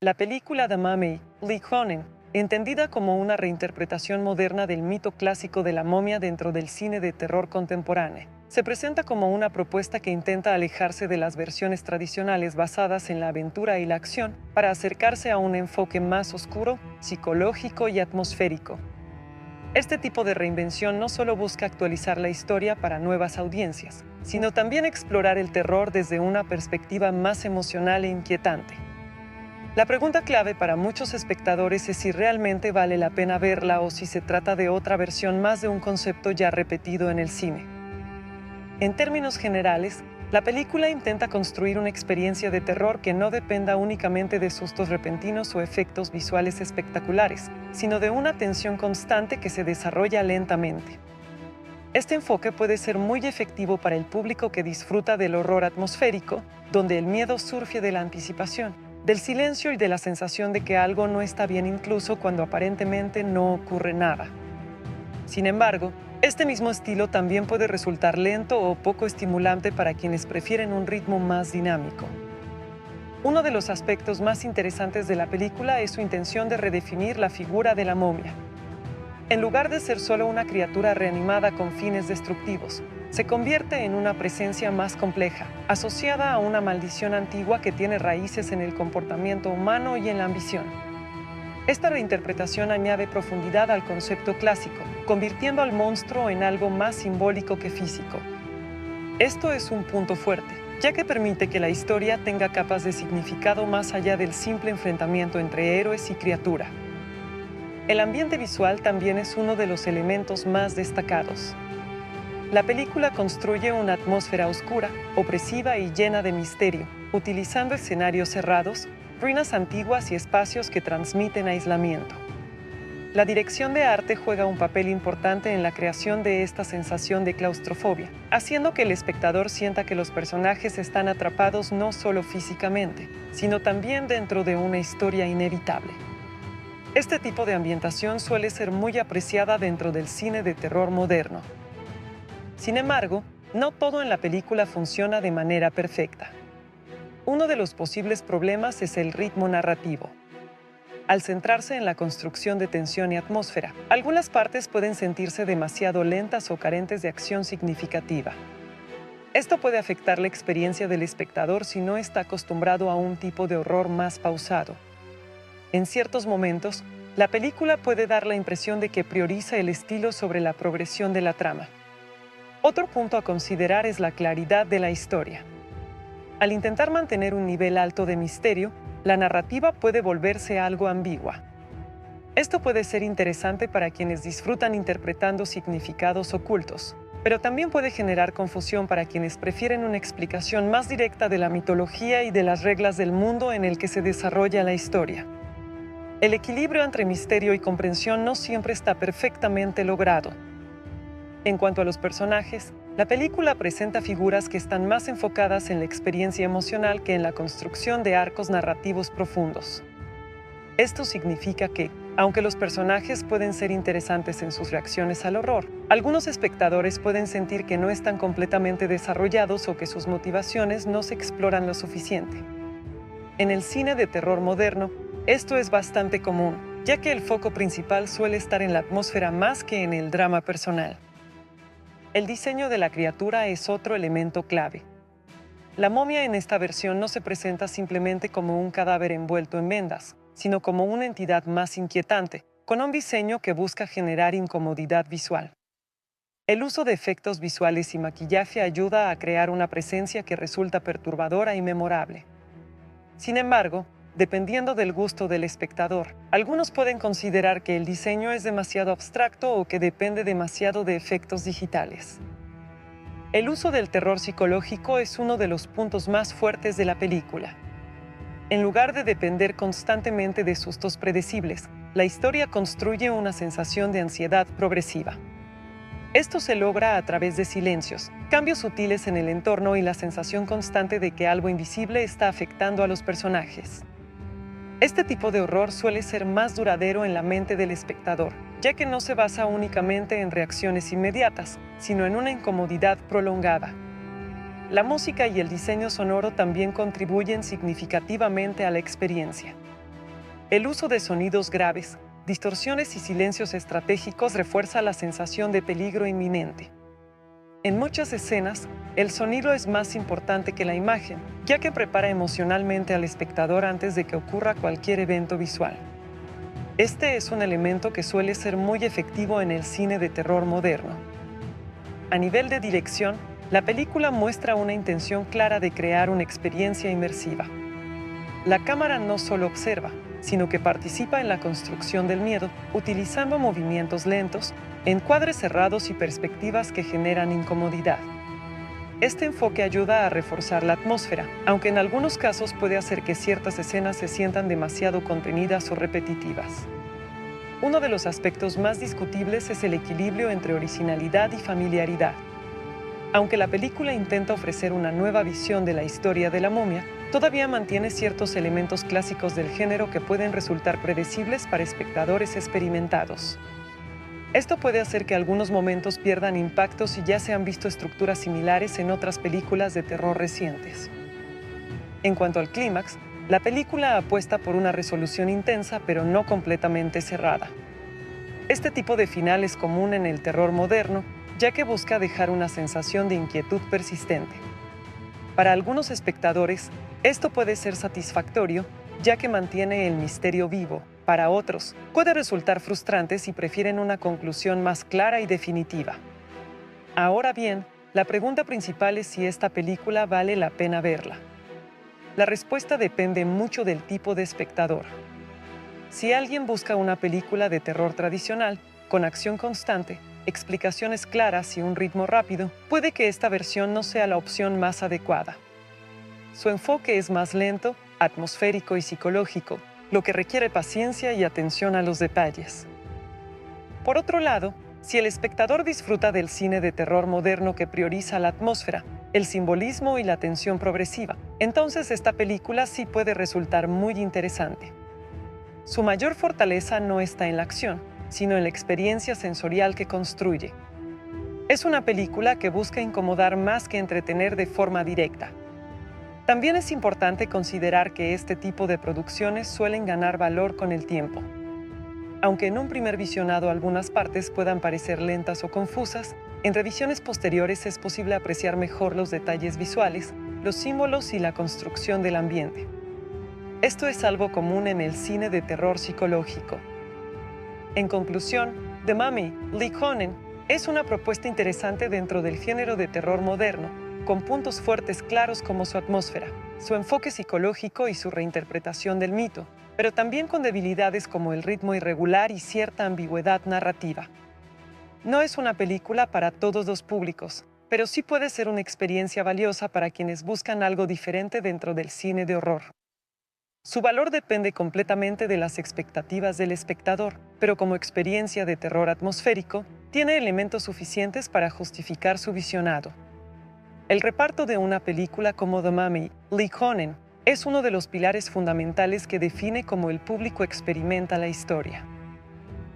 La película The Mummy, Lee Cronin, entendida como una reinterpretación moderna del mito clásico de la momia dentro del cine de terror contemporáneo, se presenta como una propuesta que intenta alejarse de las versiones tradicionales basadas en la aventura y la acción para acercarse a un enfoque más oscuro, psicológico y atmosférico. Este tipo de reinvención no solo busca actualizar la historia para nuevas audiencias, sino también explorar el terror desde una perspectiva más emocional e inquietante. La pregunta clave para muchos espectadores es si realmente vale la pena verla o si se trata de otra versión más de un concepto ya repetido en el cine. En términos generales, la película intenta construir una experiencia de terror que no dependa únicamente de sustos repentinos o efectos visuales espectaculares, sino de una tensión constante que se desarrolla lentamente. Este enfoque puede ser muy efectivo para el público que disfruta del horror atmosférico, donde el miedo surge de la anticipación, del silencio y de la sensación de que algo no está bien incluso cuando aparentemente no ocurre nada. Sin embargo, este mismo estilo también puede resultar lento o poco estimulante para quienes prefieren un ritmo más dinámico. Uno de los aspectos más interesantes de la película es su intención de redefinir la figura de la momia. En lugar de ser solo una criatura reanimada con fines destructivos, se convierte en una presencia más compleja, asociada a una maldición antigua que tiene raíces en el comportamiento humano y en la ambición. Esta reinterpretación añade profundidad al concepto clásico, convirtiendo al monstruo en algo más simbólico que físico. Esto es un punto fuerte, ya que permite que la historia tenga capas de significado más allá del simple enfrentamiento entre héroes y criatura. El ambiente visual también es uno de los elementos más destacados. La película construye una atmósfera oscura, opresiva y llena de misterio, utilizando escenarios cerrados, ruinas antiguas y espacios que transmiten aislamiento. La dirección de arte juega un papel importante en la creación de esta sensación de claustrofobia, haciendo que el espectador sienta que los personajes están atrapados no solo físicamente, sino también dentro de una historia inevitable. Este tipo de ambientación suele ser muy apreciada dentro del cine de terror moderno. Sin embargo, no todo en la película funciona de manera perfecta. Uno de los posibles problemas es el ritmo narrativo. Al centrarse en la construcción de tensión y atmósfera, algunas partes pueden sentirse demasiado lentas o carentes de acción significativa. Esto puede afectar la experiencia del espectador si no está acostumbrado a un tipo de horror más pausado. En ciertos momentos, la película puede dar la impresión de que prioriza el estilo sobre la progresión de la trama. Otro punto a considerar es la claridad de la historia. Al intentar mantener un nivel alto de misterio, la narrativa puede volverse algo ambigua. Esto puede ser interesante para quienes disfrutan interpretando significados ocultos, pero también puede generar confusión para quienes prefieren una explicación más directa de la mitología y de las reglas del mundo en el que se desarrolla la historia. El equilibrio entre misterio y comprensión no siempre está perfectamente logrado. En cuanto a los personajes, la película presenta figuras que están más enfocadas en la experiencia emocional que en la construcción de arcos narrativos profundos. Esto significa que, aunque los personajes pueden ser interesantes en sus reacciones al horror, algunos espectadores pueden sentir que no están completamente desarrollados o que sus motivaciones no se exploran lo suficiente. En el cine de terror moderno, esto es bastante común, ya que el foco principal suele estar en la atmósfera más que en el drama personal. El diseño de la criatura es otro elemento clave. La momia en esta versión no se presenta simplemente como un cadáver envuelto en vendas, sino como una entidad más inquietante, con un diseño que busca generar incomodidad visual. El uso de efectos visuales y maquillaje ayuda a crear una presencia que resulta perturbadora y memorable. Sin embargo, dependiendo del gusto del espectador, algunos pueden considerar que el diseño es demasiado abstracto o que depende demasiado de efectos digitales. El uso del terror psicológico es uno de los puntos más fuertes de la película. En lugar de depender constantemente de sustos predecibles, la historia construye una sensación de ansiedad progresiva. Esto se logra a través de silencios, cambios sutiles en el entorno y la sensación constante de que algo invisible está afectando a los personajes. Este tipo de horror suele ser más duradero en la mente del espectador, ya que no se basa únicamente en reacciones inmediatas, sino en una incomodidad prolongada. La música y el diseño sonoro también contribuyen significativamente a la experiencia. El uso de sonidos graves, distorsiones y silencios estratégicos refuerza la sensación de peligro inminente. En muchas escenas, el sonido es más importante que la imagen, ya que prepara emocionalmente al espectador antes de que ocurra cualquier evento visual. Este es un elemento que suele ser muy efectivo en el cine de terror moderno. A nivel de dirección, la película muestra una intención clara de crear una experiencia inmersiva. La cámara no solo observa, sino que participa en la construcción del miedo, utilizando movimientos lentos, encuadres cerrados y perspectivas que generan incomodidad. Este enfoque ayuda a reforzar la atmósfera, aunque en algunos casos puede hacer que ciertas escenas se sientan demasiado contenidas o repetitivas. Uno de los aspectos más discutibles es el equilibrio entre originalidad y familiaridad. Aunque la película intenta ofrecer una nueva visión de la historia de la momia, todavía mantiene ciertos elementos clásicos del género que pueden resultar predecibles para espectadores experimentados. Esto puede hacer que algunos momentos pierdan impacto si ya se han visto estructuras similares en otras películas de terror recientes. En cuanto al clímax, la película apuesta por una resolución intensa pero no completamente cerrada. Este tipo de final es común en el terror moderno, ya que busca dejar una sensación de inquietud persistente. Para algunos espectadores, esto puede ser satisfactorio, ya que mantiene el misterio vivo. Para otros, puede resultar frustrante si prefieren una conclusión más clara y definitiva. Ahora bien, la pregunta principal es si esta película vale la pena verla. La respuesta depende mucho del tipo de espectador. Si alguien busca una película de terror tradicional, con acción constante, explicaciones claras y un ritmo rápido, puede que esta versión no sea la opción más adecuada. Su enfoque es más lento, atmosférico y psicológico, lo que requiere paciencia y atención a los detalles. Por otro lado, si el espectador disfruta del cine de terror moderno que prioriza la atmósfera, el simbolismo y la tensión progresiva, entonces esta película sí puede resultar muy interesante. Su mayor fortaleza no está en la acción, sino en la experiencia sensorial que construye. Es una película que busca incomodar más que entretener de forma directa. También es importante considerar que este tipo de producciones suelen ganar valor con el tiempo. Aunque en un primer visionado algunas partes puedan parecer lentas o confusas, en revisiones posteriores es posible apreciar mejor los detalles visuales, los símbolos y la construcción del ambiente. Esto es algo común en el cine de terror psicológico. En conclusión, The Mummy, Lee Cronin, es una propuesta interesante dentro del género de terror moderno, con puntos fuertes claros como su atmósfera, su enfoque psicológico y su reinterpretación del mito, pero también con debilidades como el ritmo irregular y cierta ambigüedad narrativa. No es una película para todos los públicos, pero sí puede ser una experiencia valiosa para quienes buscan algo diferente dentro del cine de horror. Su valor depende completamente de las expectativas del espectador, pero como experiencia de terror atmosférico, tiene elementos suficientes para justificar su visionado. El reparto de una película como The Mummy, Lee Cronin, es uno de los pilares fundamentales que define cómo el público experimenta la historia.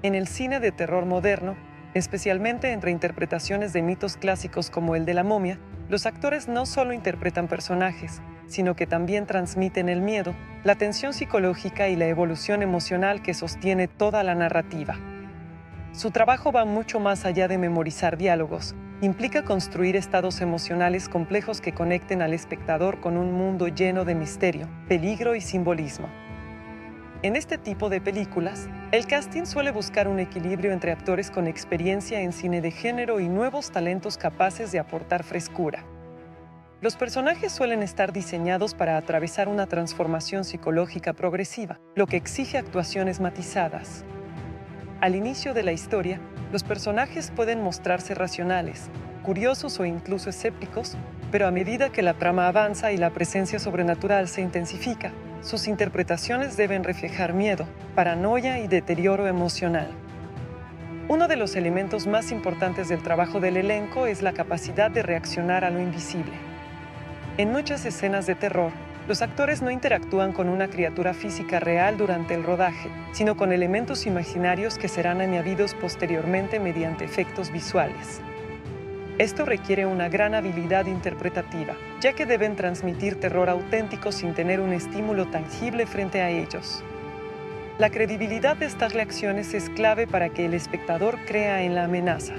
En el cine de terror moderno, especialmente entre interpretaciones de mitos clásicos como el de la momia, los actores no solo interpretan personajes, sino que también transmiten el miedo, la tensión psicológica y la evolución emocional que sostiene toda la narrativa. Su trabajo va mucho más allá de memorizar diálogos. Implica construir estados emocionales complejos que conecten al espectador con un mundo lleno de misterio, peligro y simbolismo. En este tipo de películas, el casting suele buscar un equilibrio entre actores con experiencia en cine de género y nuevos talentos capaces de aportar frescura. Los personajes suelen estar diseñados para atravesar una transformación psicológica progresiva, lo que exige actuaciones matizadas. Al inicio de la historia, los personajes pueden mostrarse racionales, curiosos o incluso escépticos, pero a medida que la trama avanza y la presencia sobrenatural se intensifica, sus interpretaciones deben reflejar miedo, paranoia y deterioro emocional. Uno de los elementos más importantes del trabajo del elenco es la capacidad de reaccionar a lo invisible. En muchas escenas de terror, los actores no interactúan con una criatura física real durante el rodaje, sino con elementos imaginarios que serán añadidos posteriormente mediante efectos visuales. Esto requiere una gran habilidad interpretativa, ya que deben transmitir terror auténtico sin tener un estímulo tangible frente a ellos. La credibilidad de estas reacciones es clave para que el espectador crea en la amenaza.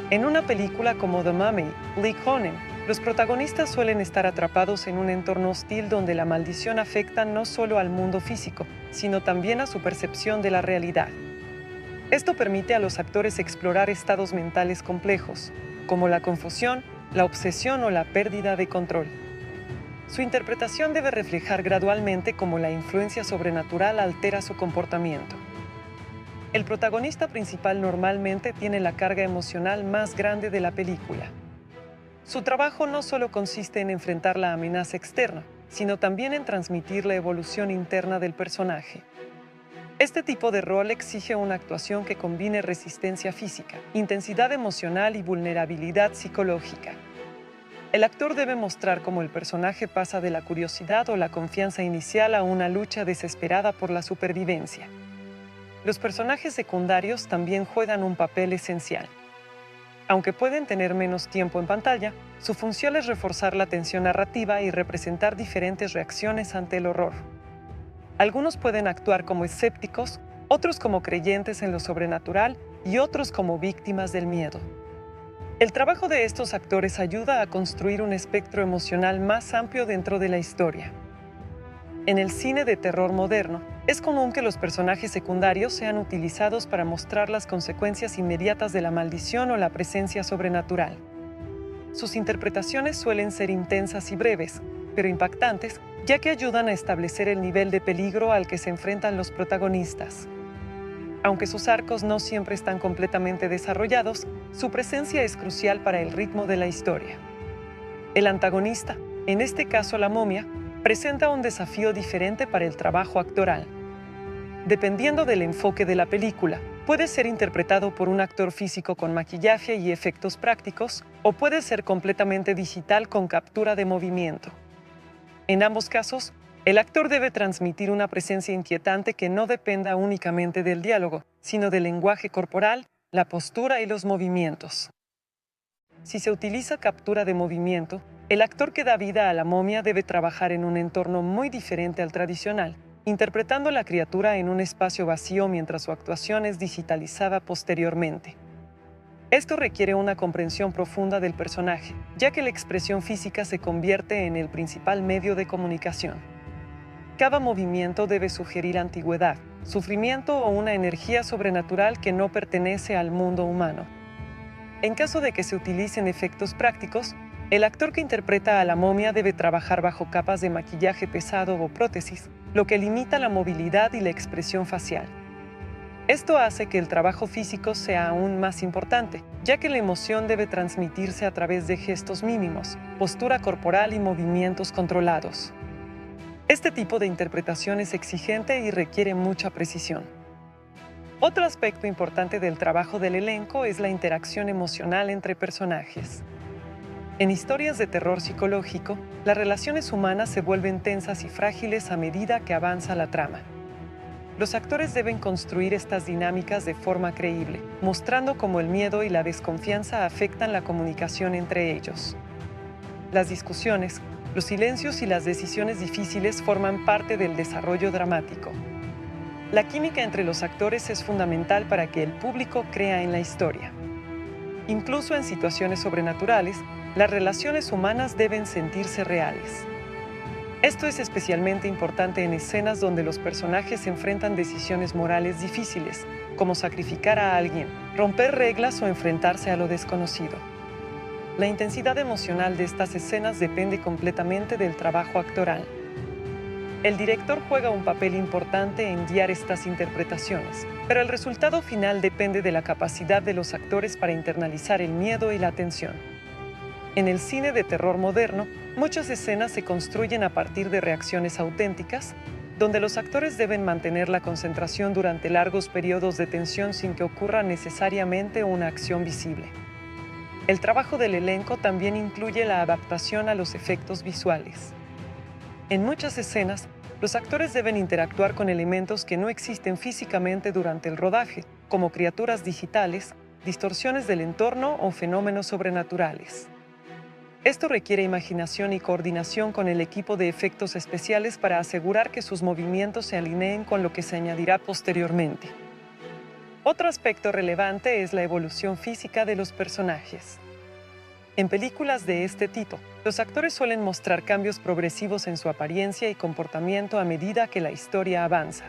En una película como The Mummy, Lee Cronin, los protagonistas suelen estar atrapados en un entorno hostil donde la maldición afecta no solo al mundo físico, sino también a su percepción de la realidad. Esto permite a los actores explorar estados mentales complejos, como la confusión, la obsesión o la pérdida de control. Su interpretación debe reflejar gradualmente cómo la influencia sobrenatural altera su comportamiento. El protagonista principal normalmente tiene la carga emocional más grande de la película. Su trabajo no solo consiste en enfrentar la amenaza externa, sino también en transmitir la evolución interna del personaje. Este tipo de rol exige una actuación que combine resistencia física, intensidad emocional y vulnerabilidad psicológica. El actor debe mostrar cómo el personaje pasa de la curiosidad o la confianza inicial a una lucha desesperada por la supervivencia. Los personajes secundarios también juegan un papel esencial. Aunque pueden tener menos tiempo en pantalla, su función es reforzar la tensión narrativa y representar diferentes reacciones ante el horror. Algunos pueden actuar como escépticos, otros como creyentes en lo sobrenatural y otros como víctimas del miedo. El trabajo de estos actores ayuda a construir un espectro emocional más amplio dentro de la historia. En el cine de terror moderno, es común que los personajes secundarios sean utilizados para mostrar las consecuencias inmediatas de la maldición o la presencia sobrenatural. Sus interpretaciones suelen ser intensas y breves, pero impactantes, ya que ayudan a establecer el nivel de peligro al que se enfrentan los protagonistas. Aunque sus arcos no siempre están completamente desarrollados, su presencia es crucial para el ritmo de la historia. El antagonista, en este caso la momia, presenta un desafío diferente para el trabajo actoral. Dependiendo del enfoque de la película, puede ser interpretado por un actor físico con maquillaje y efectos prácticos, o puede ser completamente digital con captura de movimiento. En ambos casos, el actor debe transmitir una presencia inquietante que no dependa únicamente del diálogo, sino del lenguaje corporal, la postura y los movimientos. Si se utiliza captura de movimiento, el actor que da vida a la momia debe trabajar en un entorno muy diferente al tradicional, interpretando la criatura en un espacio vacío mientras su actuación es digitalizada posteriormente. Esto requiere una comprensión profunda del personaje, ya que la expresión física se convierte en el principal medio de comunicación. Cada movimiento debe sugerir antigüedad, sufrimiento o una energía sobrenatural que no pertenece al mundo humano. En caso de que se utilicen efectos prácticos, el actor que interpreta a la momia debe trabajar bajo capas de maquillaje pesado o prótesis, lo que limita la movilidad y la expresión facial. Esto hace que el trabajo físico sea aún más importante, ya que la emoción debe transmitirse a través de gestos mínimos, postura corporal y movimientos controlados. Este tipo de interpretación es exigente y requiere mucha precisión. Otro aspecto importante del trabajo del elenco es la interacción emocional entre personajes. En historias de terror psicológico, las relaciones humanas se vuelven tensas y frágiles a medida que avanza la trama. Los actores deben construir estas dinámicas de forma creíble, mostrando cómo el miedo y la desconfianza afectan la comunicación entre ellos. Las discusiones, los silencios y las decisiones difíciles forman parte del desarrollo dramático. La química entre los actores es fundamental para que el público crea en la historia. Incluso en situaciones sobrenaturales, las relaciones humanas deben sentirse reales. Esto es especialmente importante en escenas donde los personajes enfrentan decisiones morales difíciles, como sacrificar a alguien, romper reglas o enfrentarse a lo desconocido. La intensidad emocional de estas escenas depende completamente del trabajo actoral. El director juega un papel importante en guiar estas interpretaciones, pero el resultado final depende de la capacidad de los actores para internalizar el miedo y la tensión. En el cine de terror moderno, muchas escenas se construyen a partir de reacciones auténticas, donde los actores deben mantener la concentración durante largos periodos de tensión sin que ocurra necesariamente una acción visible. El trabajo del elenco también incluye la adaptación a los efectos visuales. En muchas escenas, los actores deben interactuar con elementos que no existen físicamente durante el rodaje, como criaturas digitales, distorsiones del entorno o fenómenos sobrenaturales. Esto requiere imaginación y coordinación con el equipo de efectos especiales para asegurar que sus movimientos se alineen con lo que se añadirá posteriormente. Otro aspecto relevante es la evolución física de los personajes. En películas de este tipo, los actores suelen mostrar cambios progresivos en su apariencia y comportamiento a medida que la historia avanza.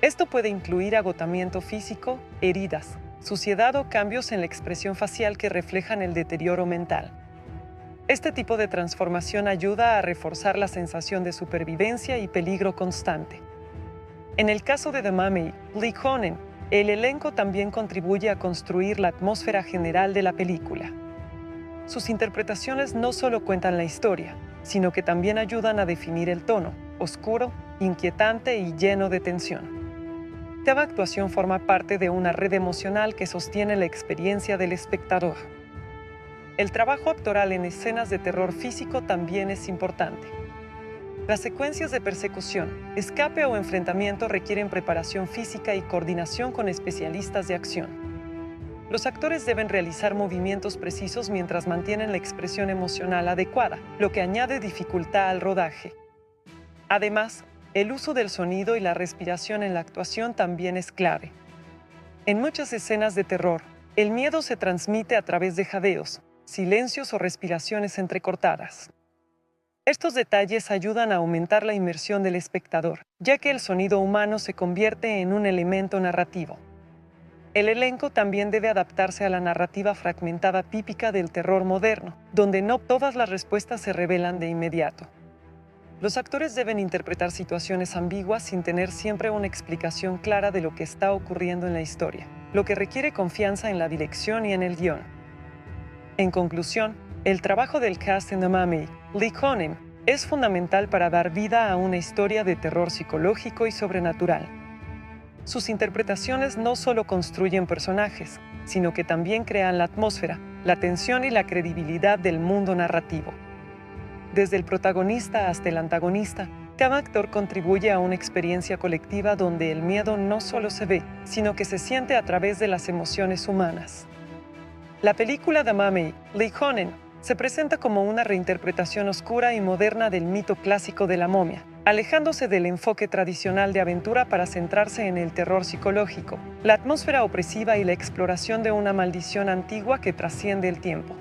Esto puede incluir agotamiento físico, heridas, suciedad o cambios en la expresión facial que reflejan el deterioro mental. Este tipo de transformación ayuda a reforzar la sensación de supervivencia y peligro constante. En el caso de The Mummy, Lee Cronin, el elenco también contribuye a construir la atmósfera general de la película. Sus interpretaciones no solo cuentan la historia, sino que también ayudan a definir el tono, oscuro, inquietante y lleno de tensión. Cada actuación forma parte de una red emocional que sostiene la experiencia del espectador. El trabajo actoral en escenas de terror físico también es importante. Las secuencias de persecución, escape o enfrentamiento requieren preparación física y coordinación con especialistas de acción. Los actores deben realizar movimientos precisos mientras mantienen la expresión emocional adecuada, lo que añade dificultad al rodaje. Además, el uso del sonido y la respiración en la actuación también es clave. En muchas escenas de terror, el miedo se transmite a través de jadeos, silencios o respiraciones entrecortadas. Estos detalles ayudan a aumentar la inmersión del espectador, ya que el sonido humano se convierte en un elemento narrativo. El elenco también debe adaptarse a la narrativa fragmentada típica del terror moderno, donde no todas las respuestas se revelan de inmediato. Los actores deben interpretar situaciones ambiguas sin tener siempre una explicación clara de lo que está ocurriendo en la historia, lo que requiere confianza en la dirección y en el guión. En conclusión, el trabajo del cast en The Mummy, Lee Cronin, es fundamental para dar vida a una historia de terror psicológico y sobrenatural. Sus interpretaciones no solo construyen personajes, sino que también crean la atmósfera, la tensión y la credibilidad del mundo narrativo. Desde el protagonista hasta el antagonista, cada actor contribuye a una experiencia colectiva donde el miedo no solo se ve, sino que se siente a través de las emociones humanas. La película The Mummy, Lee Cronin, se presenta como una reinterpretación oscura y moderna del mito clásico de la momia, alejándose del enfoque tradicional de aventura para centrarse en el terror psicológico, la atmósfera opresiva y la exploración de una maldición antigua que trasciende el tiempo.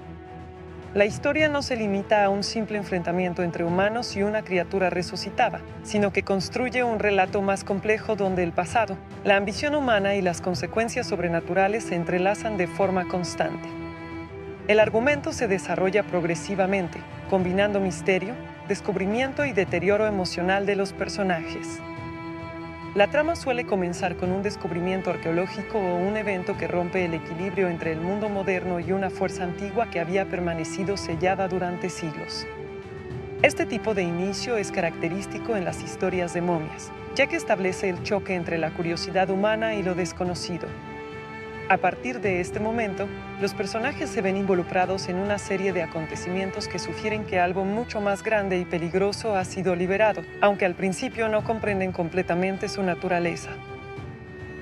La historia no se limita a un simple enfrentamiento entre humanos y una criatura resucitada, sino que construye un relato más complejo donde el pasado, la ambición humana y las consecuencias sobrenaturales se entrelazan de forma constante. El argumento se desarrolla progresivamente, combinando misterio, descubrimiento y deterioro emocional de los personajes. La trama suele comenzar con un descubrimiento arqueológico o un evento que rompe el equilibrio entre el mundo moderno y una fuerza antigua que había permanecido sellada durante siglos. Este tipo de inicio es característico en las historias de momias, ya que establece el choque entre la curiosidad humana y lo desconocido. A partir de este momento, los personajes se ven involucrados en una serie de acontecimientos que sugieren que algo mucho más grande y peligroso ha sido liberado, aunque al principio no comprenden completamente su naturaleza.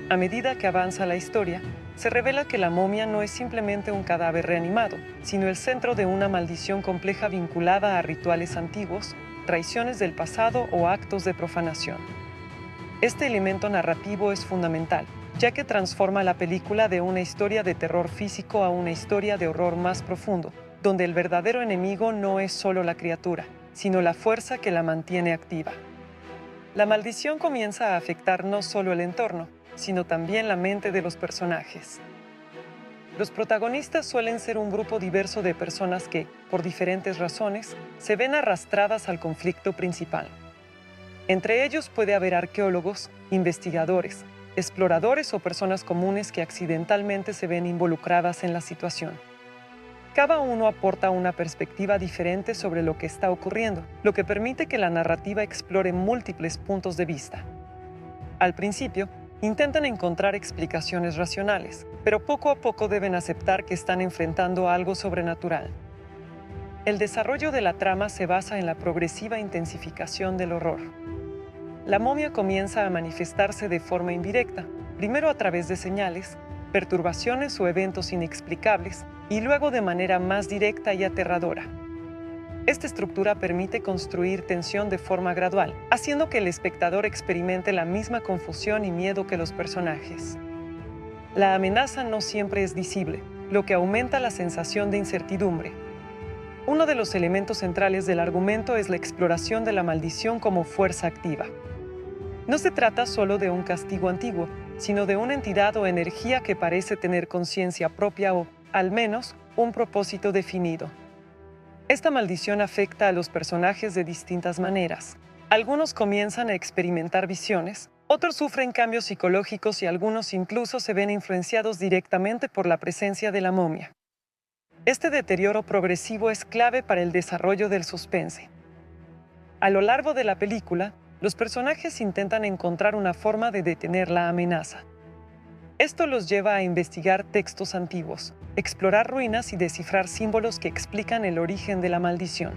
A medida que avanza la historia, se revela que la momia no es simplemente un cadáver reanimado, sino el centro de una maldición compleja vinculada a rituales antiguos, traiciones del pasado o actos de profanación. Este elemento narrativo es fundamental, ya que transforma la película de una historia de terror físico a una historia de horror más profundo, donde el verdadero enemigo no es solo la criatura, sino la fuerza que la mantiene activa. La maldición comienza a afectar no solo el entorno, sino también la mente de los personajes. Los protagonistas suelen ser un grupo diverso de personas que, por diferentes razones, se ven arrastradas al conflicto principal. Entre ellos puede haber arqueólogos, investigadores, exploradores o personas comunes que accidentalmente se ven involucradas en la situación. Cada uno aporta una perspectiva diferente sobre lo que está ocurriendo, lo que permite que la narrativa explore múltiples puntos de vista. Al principio, intentan encontrar explicaciones racionales, pero poco a poco deben aceptar que están enfrentando algo sobrenatural. El desarrollo de la trama se basa en la progresiva intensificación del horror. La momia comienza a manifestarse de forma indirecta, primero a través de señales, perturbaciones o eventos inexplicables, y luego de manera más directa y aterradora. Esta estructura permite construir tensión de forma gradual, haciendo que el espectador experimente la misma confusión y miedo que los personajes. La amenaza no siempre es visible, lo que aumenta la sensación de incertidumbre. Uno de los elementos centrales del argumento es la exploración de la maldición como fuerza activa. No se trata solo de un castigo antiguo, sino de una entidad o energía que parece tener conciencia propia o, al menos, un propósito definido. Esta maldición afecta a los personajes de distintas maneras. Algunos comienzan a experimentar visiones, otros sufren cambios psicológicos y algunos incluso se ven influenciados directamente por la presencia de la momia. Este deterioro progresivo es clave para el desarrollo del suspense. A lo largo de la película, los personajes intentan encontrar una forma de detener la amenaza. Esto los lleva a investigar textos antiguos, explorar ruinas y descifrar símbolos que explican el origen de la maldición.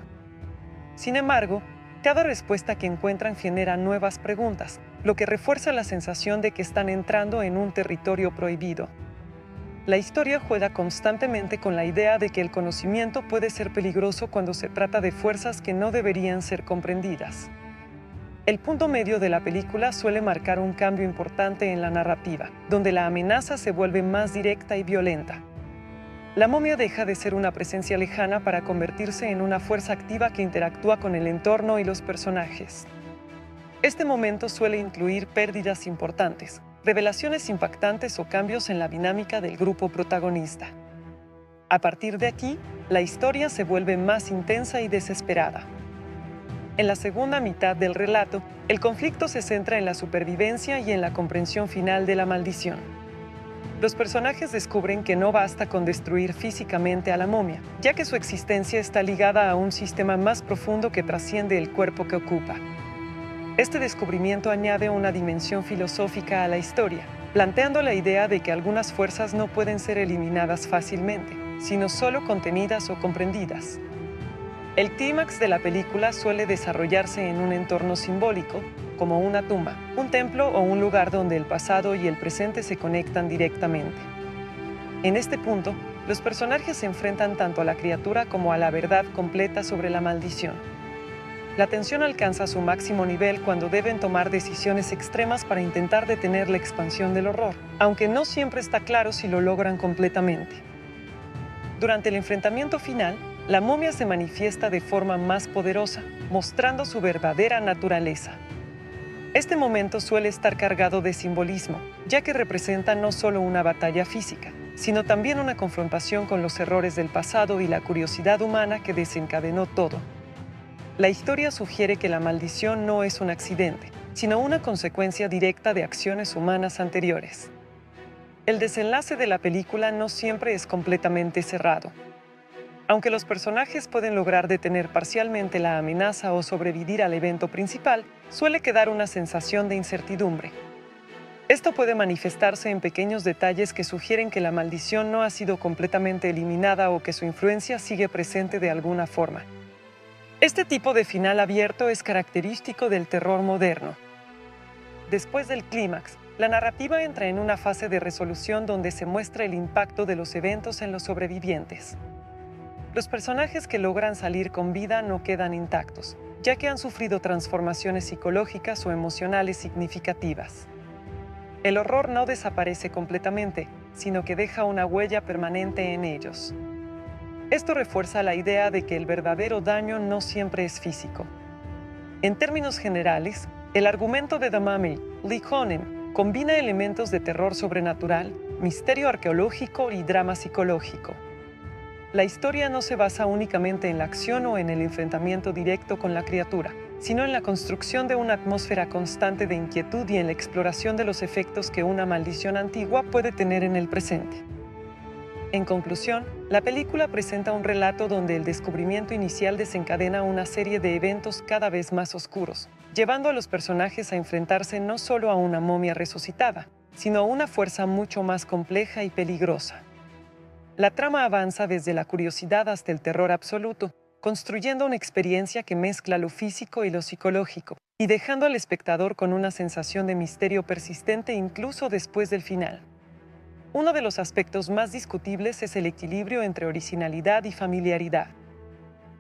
Sin embargo, cada respuesta que encuentran genera nuevas preguntas, lo que refuerza la sensación de que están entrando en un territorio prohibido. La historia juega constantemente con la idea de que el conocimiento puede ser peligroso cuando se trata de fuerzas que no deberían ser comprendidas. El punto medio de la película suele marcar un cambio importante en la narrativa, donde la amenaza se vuelve más directa y violenta. La momia deja de ser una presencia lejana para convertirse en una fuerza activa que interactúa con el entorno y los personajes. Este momento suele incluir pérdidas importantes, revelaciones impactantes o cambios en la dinámica del grupo protagonista. A partir de aquí, la historia se vuelve más intensa y desesperada. En la segunda mitad del relato, el conflicto se centra en la supervivencia y en la comprensión final de la maldición. Los personajes descubren que no basta con destruir físicamente a la momia, ya que su existencia está ligada a un sistema más profundo que trasciende el cuerpo que ocupa. Este descubrimiento añade una dimensión filosófica a la historia, planteando la idea de que algunas fuerzas no pueden ser eliminadas fácilmente, sino solo contenidas o comprendidas. El clímax de la película suele desarrollarse en un entorno simbólico, como una tumba, un templo o un lugar donde el pasado y el presente se conectan directamente. En este punto, los personajes se enfrentan tanto a la criatura como a la verdad completa sobre la maldición. La tensión alcanza su máximo nivel cuando deben tomar decisiones extremas para intentar detener la expansión del horror, aunque no siempre está claro si lo logran completamente. Durante el enfrentamiento final, la momia se manifiesta de forma más poderosa, mostrando su verdadera naturaleza. Este momento suele estar cargado de simbolismo, ya que representa no solo una batalla física, sino también una confrontación con los errores del pasado y la curiosidad humana que desencadenó todo. La historia sugiere que la maldición no es un accidente, sino una consecuencia directa de acciones humanas anteriores. El desenlace de la película no siempre es completamente cerrado. Aunque los personajes pueden lograr detener parcialmente la amenaza o sobrevivir al evento principal, suele quedar una sensación de incertidumbre. Esto puede manifestarse en pequeños detalles que sugieren que la maldición no ha sido completamente eliminada o que su influencia sigue presente de alguna forma. Este tipo de final abierto es característico del terror moderno. Después del clímax, la narrativa entra en una fase de resolución donde se muestra el impacto de los eventos en los sobrevivientes. Los personajes que logran salir con vida no quedan intactos, ya que han sufrido transformaciones psicológicas o emocionales significativas. El horror no desaparece completamente, sino que deja una huella permanente en ellos. Esto refuerza la idea de que el verdadero daño no siempre es físico. En términos generales, el argumento de The Mummy, Lee Cronin, combina elementos de terror sobrenatural, misterio arqueológico y drama psicológico. La historia no se basa únicamente en la acción o en el enfrentamiento directo con la criatura, sino en la construcción de una atmósfera constante de inquietud y en la exploración de los efectos que una maldición antigua puede tener en el presente. En conclusión, la película presenta un relato donde el descubrimiento inicial desencadena una serie de eventos cada vez más oscuros, llevando a los personajes a enfrentarse no solo a una momia resucitada, sino a una fuerza mucho más compleja y peligrosa. La trama avanza desde la curiosidad hasta el terror absoluto, construyendo una experiencia que mezcla lo físico y lo psicológico, y dejando al espectador con una sensación de misterio persistente incluso después del final. Uno de los aspectos más discutibles es el equilibrio entre originalidad y familiaridad.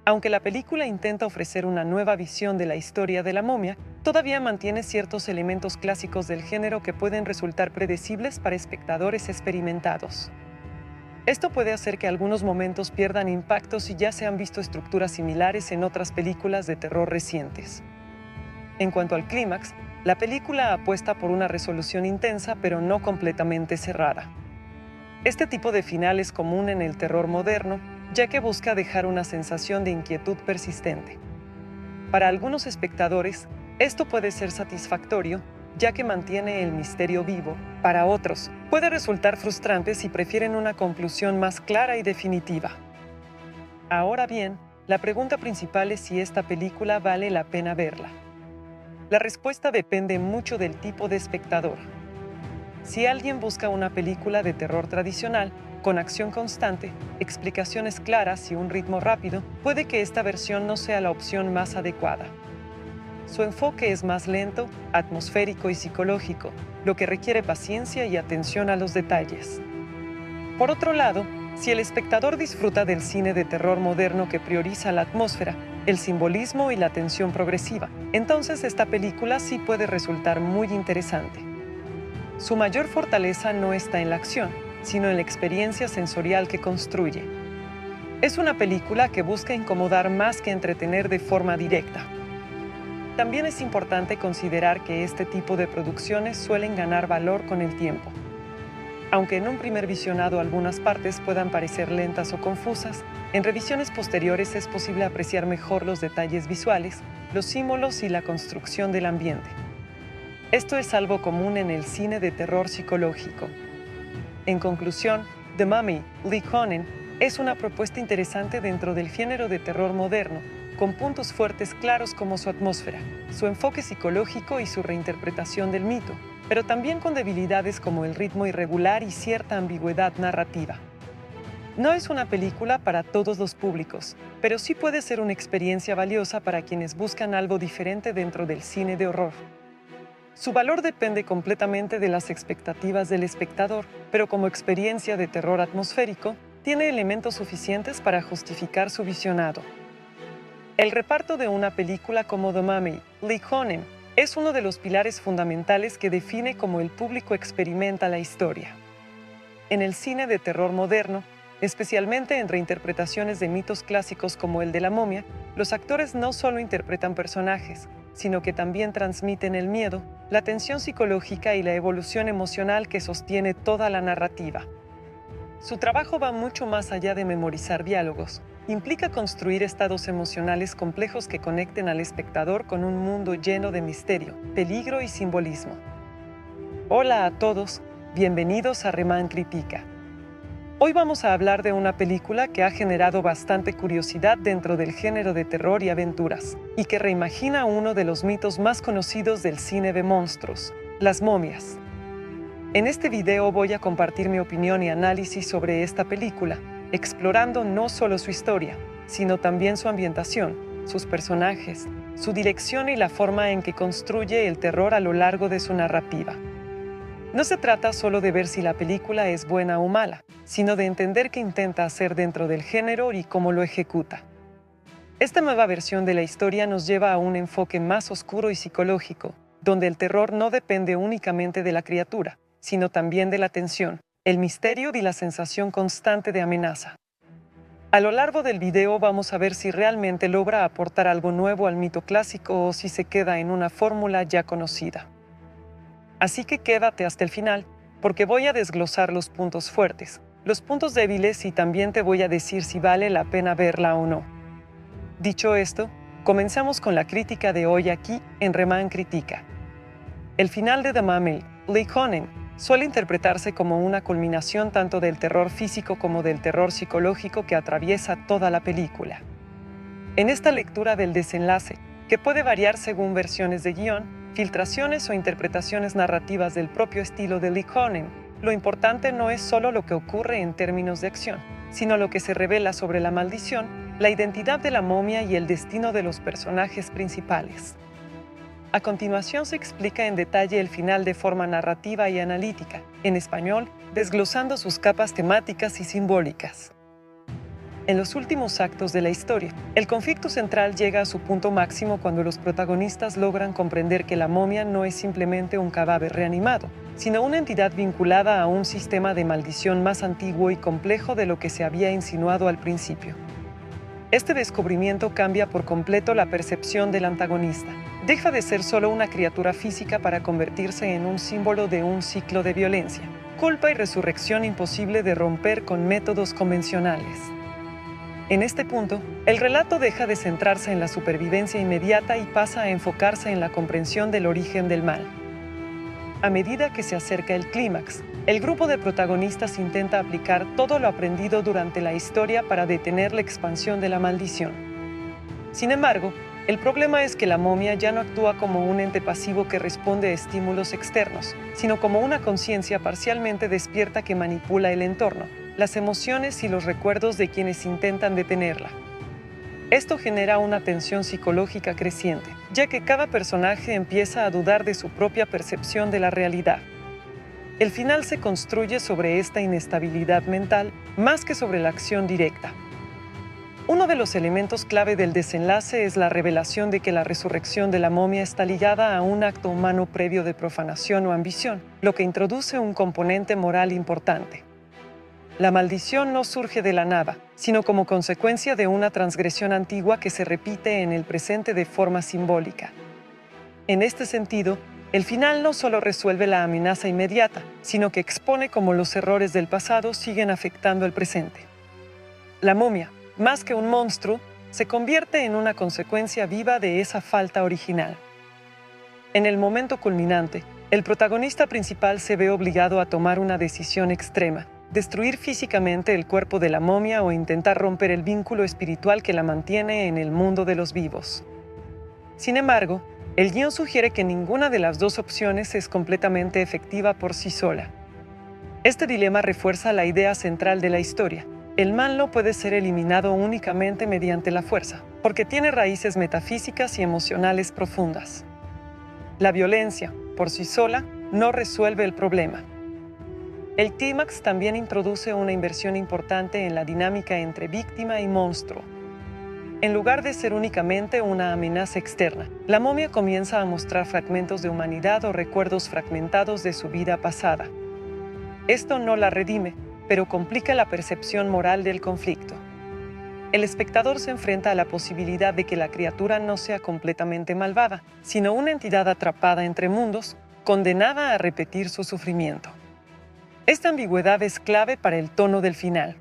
Aunque la película intenta ofrecer una nueva visión de la historia de la momia, todavía mantiene ciertos elementos clásicos del género que pueden resultar predecibles para espectadores experimentados. Esto puede hacer que algunos momentos pierdan impacto si ya se han visto estructuras similares en otras películas de terror recientes. En cuanto al clímax, la película apuesta por una resolución intensa pero no completamente cerrada. Este tipo de final es común en el terror moderno, ya que busca dejar una sensación de inquietud persistente. Para algunos espectadores, esto puede ser satisfactorio, ya que mantiene el misterio vivo. Para otros, puede resultar frustrante si prefieren una conclusión más clara y definitiva. Ahora bien, la pregunta principal es si esta película vale la pena verla. La respuesta depende mucho del tipo de espectador. Si alguien busca una película de terror tradicional, con acción constante, explicaciones claras y un ritmo rápido, puede que esta versión no sea la opción más adecuada. Su enfoque es más lento, atmosférico y psicológico, lo que requiere paciencia y atención a los detalles. Por otro lado, si el espectador disfruta del cine de terror moderno que prioriza la atmósfera, el simbolismo y la tensión progresiva, entonces esta película sí puede resultar muy interesante. Su mayor fortaleza no está en la acción, sino en la experiencia sensorial que construye. Es una película que busca incomodar más que entretener de forma directa. También es importante considerar que este tipo de producciones suelen ganar valor con el tiempo. Aunque en un primer visionado algunas partes puedan parecer lentas o confusas, en revisiones posteriores es posible apreciar mejor los detalles visuales, los símbolos y la construcción del ambiente. Esto es algo común en el cine de terror psicológico. En conclusión, The Mummy, Lee Cronin, es una propuesta interesante dentro del género de terror moderno, con puntos fuertes claros como su atmósfera, su enfoque psicológico y su reinterpretación del mito, pero también con debilidades como el ritmo irregular y cierta ambigüedad narrativa. No es una película para todos los públicos, pero sí puede ser una experiencia valiosa para quienes buscan algo diferente dentro del cine de horror. Su valor depende completamente de las expectativas del espectador, pero como experiencia de terror atmosférico, tiene elementos suficientes para justificar su visionado. El reparto de una película como The Mummy, Lee Cronin, es uno de los pilares fundamentales que define cómo el público experimenta la historia. En el cine de terror moderno, especialmente en reinterpretaciones de mitos clásicos como el de la momia, los actores no solo interpretan personajes, sino que también transmiten el miedo, la tensión psicológica y la evolución emocional que sostiene toda la narrativa. Su trabajo va mucho más allá de memorizar diálogos. Implica construir estados emocionales complejos que conecten al espectador con un mundo lleno de misterio, peligro y simbolismo. Hola a todos, bienvenidos a Remán Critica. Hoy vamos a hablar de una película que ha generado bastante curiosidad dentro del género de terror y aventuras, y que reimagina uno de los mitos más conocidos del cine de monstruos, las momias. En este video voy a compartir mi opinión y análisis sobre esta película, explorando no solo su historia, sino también su ambientación, sus personajes, su dirección y la forma en que construye el terror a lo largo de su narrativa. No se trata solo de ver si la película es buena o mala, sino de entender qué intenta hacer dentro del género y cómo lo ejecuta. Esta nueva versión de la historia nos lleva a un enfoque más oscuro y psicológico, donde el terror no depende únicamente de la criatura, sino también de la tensión, el misterio y la sensación constante de amenaza. A lo largo del video vamos a ver si realmente logra aportar algo nuevo al mito clásico o si se queda en una fórmula ya conocida. Así que quédate hasta el final, porque voy a desglosar los puntos fuertes, los puntos débiles y también te voy a decir si vale la pena verla o no. Dicho esto, comenzamos con la crítica de hoy aquí en Remán Critica. El final de The Mummy, Lee Cronin, suele interpretarse como una culminación tanto del terror físico como del terror psicológico que atraviesa toda la película. En esta lectura del desenlace, que puede variar según versiones de guión, filtraciones o interpretaciones narrativas del propio estilo de Lee Cronin, lo importante no es solo lo que ocurre en términos de acción, sino lo que se revela sobre la maldición, la identidad de la momia y el destino de los personajes principales. A continuación se explica en detalle el final de forma narrativa y analítica, en español, desglosando sus capas temáticas y simbólicas. en los últimos actos de la historia. El conflicto central llega a su punto máximo cuando los protagonistas logran comprender que la momia no es simplemente un cadáver reanimado, sino una entidad vinculada a un sistema de maldición más antiguo y complejo de lo que se había insinuado al principio. Este descubrimiento cambia por completo la percepción del antagonista. Deja de ser solo una criatura física para convertirse en un símbolo de un ciclo de violencia, culpa y resurrección imposible de romper con métodos convencionales. En este punto, el relato deja de centrarse en la supervivencia inmediata y pasa a enfocarse en la comprensión del origen del mal. A medida que se acerca el clímax, el grupo de protagonistas intenta aplicar todo lo aprendido durante la historia para detener la expansión de la maldición. Sin embargo, el problema es que la momia ya no actúa como un ente pasivo que responde a estímulos externos, sino como una conciencia parcialmente despierta que manipula el entorno, las emociones y los recuerdos de quienes intentan detenerla. Esto genera una tensión psicológica creciente, ya que cada personaje empieza a dudar de su propia percepción de la realidad. El final se construye sobre esta inestabilidad mental más que sobre la acción directa. Uno de los elementos clave del desenlace es la revelación de que la resurrección de la momia está ligada a un acto humano previo de profanación o ambición, lo que introduce un componente moral importante. La maldición no surge de la nada, sino como consecuencia de una transgresión antigua que se repite en el presente de forma simbólica. En este sentido, el final no solo resuelve la amenaza inmediata, sino que expone cómo los errores del pasado siguen afectando el presente. La momia, más que un monstruo, se convierte en una consecuencia viva de esa falta original. En el momento culminante, el protagonista principal se ve obligado a tomar una decisión extrema: destruir físicamente el cuerpo de la momia o intentar romper el vínculo espiritual que la mantiene en el mundo de los vivos. Sin embargo, el guión sugiere que ninguna de las dos opciones es completamente efectiva por sí sola. Este dilema refuerza la idea central de la historia: el mal no puede ser eliminado únicamente mediante la fuerza, porque tiene raíces metafísicas y emocionales profundas. La violencia, por sí sola, no resuelve el problema. El clímax también introduce una inversión importante en la dinámica entre víctima y monstruo. En lugar de ser únicamente una amenaza externa, la momia comienza a mostrar fragmentos de humanidad o recuerdos fragmentados de su vida pasada. Esto no la redime, pero complica la percepción moral del conflicto. El espectador se enfrenta a la posibilidad de que la criatura no sea completamente malvada, sino una entidad atrapada entre mundos, condenada a repetir su sufrimiento. Esta ambigüedad es clave para el tono del final.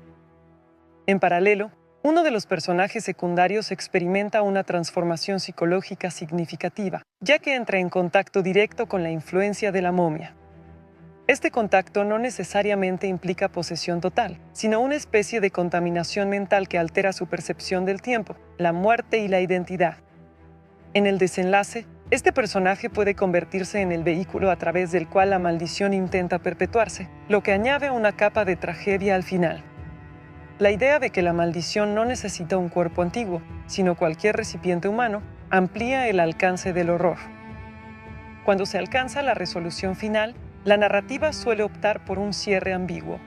En paralelo, uno de los personajes secundarios experimenta una transformación psicológica significativa, ya que entra en contacto directo con la influencia de la momia. Este contacto no necesariamente implica posesión total, sino una especie de contaminación mental que altera su percepción del tiempo, la muerte y la identidad. En el desenlace, este personaje puede convertirse en el vehículo a través del cual la maldición intenta perpetuarse, lo que añade una capa de tragedia al final. La idea de que la maldición no necesita un cuerpo antiguo, sino cualquier recipiente humano, amplía el alcance del horror. Cuando se alcanza la resolución final, la narrativa suele optar por un cierre ambiguo.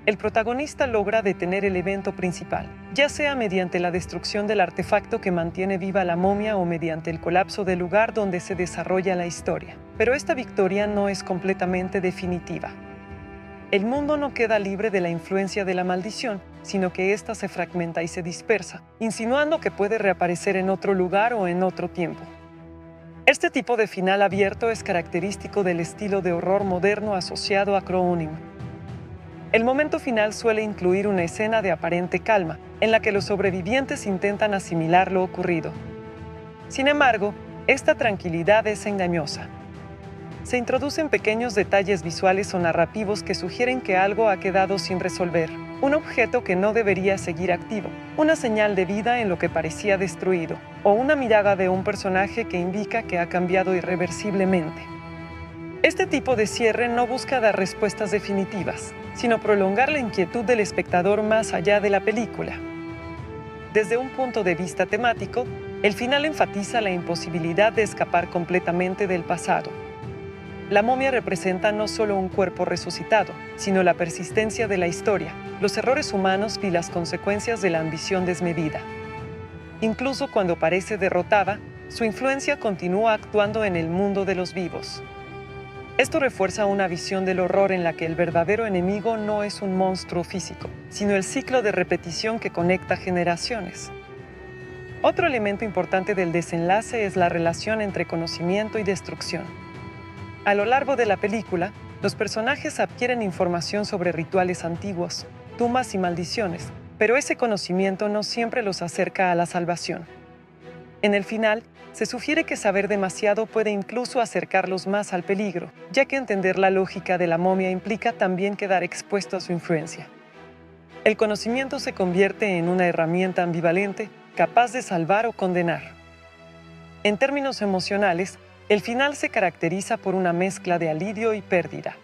El protagonista logra detener el evento principal, ya sea mediante la destrucción del artefacto que mantiene viva la momia o mediante el colapso del lugar donde se desarrolla la historia. Pero esta victoria no es completamente definitiva. El mundo no queda libre de la influencia de la maldición, sino que ésta se fragmenta y se dispersa, insinuando que puede reaparecer en otro lugar o en otro tiempo. Este tipo de final abierto es característico del estilo de horror moderno asociado a Cronin. El momento final suele incluir una escena de aparente calma, en la que los sobrevivientes intentan asimilar lo ocurrido. Sin embargo, esta tranquilidad es engañosa. Se introducen pequeños detalles visuales o narrativos que sugieren que algo ha quedado sin resolver, un objeto que no debería seguir activo, una señal de vida en lo que parecía destruido, o una mirada de un personaje que indica que ha cambiado irreversiblemente. Este tipo de cierre no busca dar respuestas definitivas, sino prolongar la inquietud del espectador más allá de la película. Desde un punto de vista temático, el final enfatiza la imposibilidad de escapar completamente del pasado. La momia representa no solo un cuerpo resucitado, sino la persistencia de la historia, los errores humanos y las consecuencias de la ambición desmedida. Incluso cuando parece derrotada, su influencia continúa actuando en el mundo de los vivos. Esto refuerza una visión del horror en la que el verdadero enemigo no es un monstruo físico, sino el ciclo de repetición que conecta generaciones. Otro elemento importante del desenlace es la relación entre conocimiento y destrucción. A lo largo de la película, los personajes adquieren información sobre rituales antiguos, tumbas y maldiciones, pero ese conocimiento no siempre los acerca a la salvación. En el final, se sugiere que saber demasiado puede incluso acercarlos más al peligro, ya que entender la lógica de la momia implica también quedar expuesto a su influencia. El conocimiento se convierte en una herramienta ambivalente, capaz de salvar o condenar. En términos emocionales, el final se caracteriza por una mezcla de alivio y pérdida.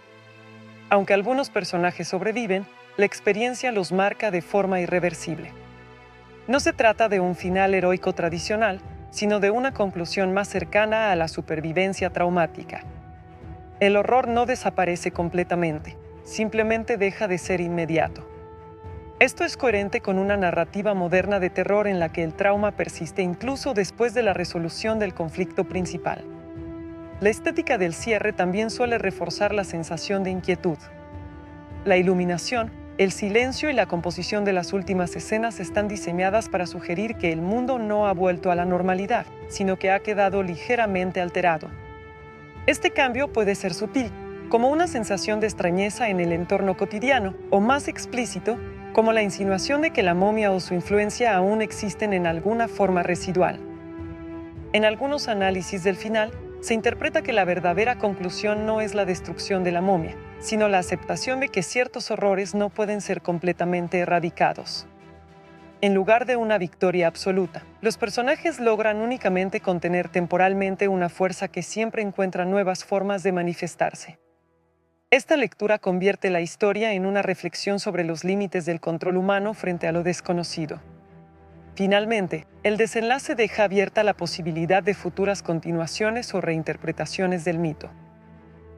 Aunque algunos personajes sobreviven, la experiencia los marca de forma irreversible. No se trata de un final heroico tradicional, sino de una conclusión más cercana a la supervivencia traumática. El horror no desaparece completamente, simplemente deja de ser inmediato. Esto es coherente con una narrativa moderna de terror en la que el trauma persiste incluso después de la resolución del conflicto principal. La estética del cierre también suele reforzar la sensación de inquietud. La iluminación, el silencio y la composición de las últimas escenas están diseñadas para sugerir que el mundo no ha vuelto a la normalidad, sino que ha quedado ligeramente alterado. Este cambio puede ser sutil, como una sensación de extrañeza en el entorno cotidiano, o más explícito, como la insinuación de que la momia o su influencia aún existen en alguna forma residual. En algunos análisis del final, se interpreta que la verdadera conclusión no es la destrucción de la momia, sino la aceptación de que ciertos horrores no pueden ser completamente erradicados. En lugar de una victoria absoluta, los personajes logran únicamente contener temporalmente una fuerza que siempre encuentra nuevas formas de manifestarse. Esta lectura convierte la historia en una reflexión sobre los límites del control humano frente a lo desconocido. Finalmente, el desenlace deja abierta la posibilidad de futuras continuaciones o reinterpretaciones del mito.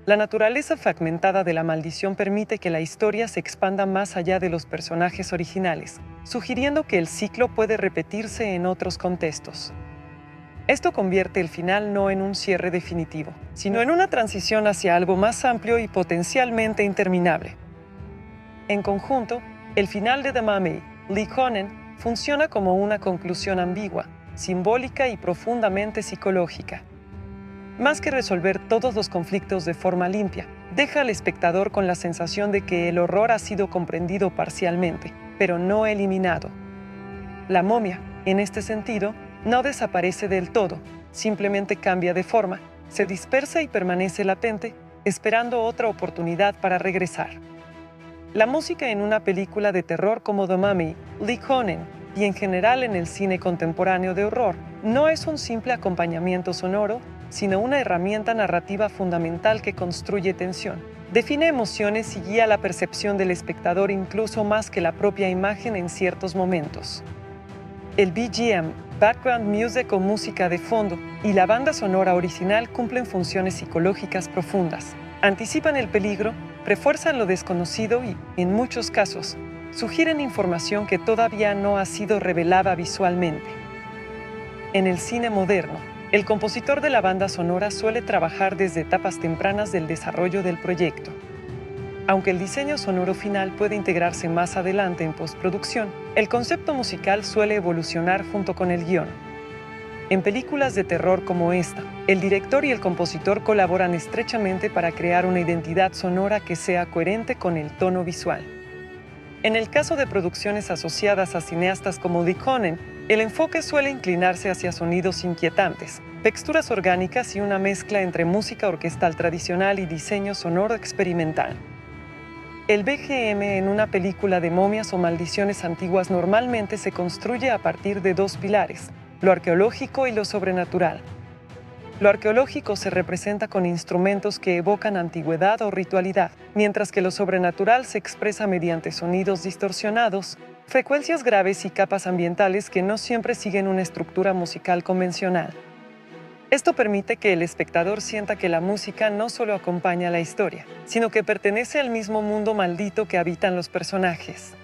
La naturaleza fragmentada de la maldición permite que la historia se expanda más allá de los personajes originales, sugiriendo que el ciclo puede repetirse en otros contextos. Esto convierte el final no en un cierre definitivo, sino en una transición hacia algo más amplio y potencialmente interminable. En conjunto, el final de The Mummy, Leekkonen, funciona como una conclusión ambigua, simbólica y profundamente psicológica. Más que resolver todos los conflictos de forma limpia, deja al espectador con la sensación de que el horror ha sido comprendido parcialmente, pero no eliminado. La momia, en este sentido, no desaparece del todo, simplemente cambia de forma, se dispersa y permanece latente, esperando otra oportunidad para regresar. La música en una película de terror como The Mummy, Leekkonen, y en general en el cine contemporáneo de horror, no es un simple acompañamiento sonoro, sino una herramienta narrativa fundamental que construye tensión, define emociones y guía la percepción del espectador incluso más que la propia imagen en ciertos momentos. El BGM, background music o música de fondo, y la banda sonora original cumplen funciones psicológicas profundas, anticipan el peligro, refuerzan lo desconocido y, en muchos casos, sugieren información que todavía no ha sido revelada visualmente. En el cine moderno, el compositor de la banda sonora suele trabajar desde etapas tempranas del desarrollo del proyecto. Aunque el diseño sonoro final puede integrarse más adelante en postproducción, el concepto musical suele evolucionar junto con el guión. En películas de terror como esta, el director y el compositor colaboran estrechamente para crear una identidad sonora que sea coherente con el tono visual. En el caso de producciones asociadas a cineastas como Leekkonen, el enfoque suele inclinarse hacia sonidos inquietantes, texturas orgánicas y una mezcla entre música orquestal tradicional y diseño sonoro experimental. El BGM en una película de momias o maldiciones antiguas normalmente se construye a partir de dos pilares: lo arqueológico y lo sobrenatural. Lo arqueológico se representa con instrumentos que evocan antigüedad o ritualidad, mientras que lo sobrenatural se expresa mediante sonidos distorsionados, frecuencias graves y capas ambientales que no siempre siguen una estructura musical convencional. Esto permite que el espectador sienta que la música no solo acompaña la historia, sino que pertenece al mismo mundo maldito que habitan los personajes.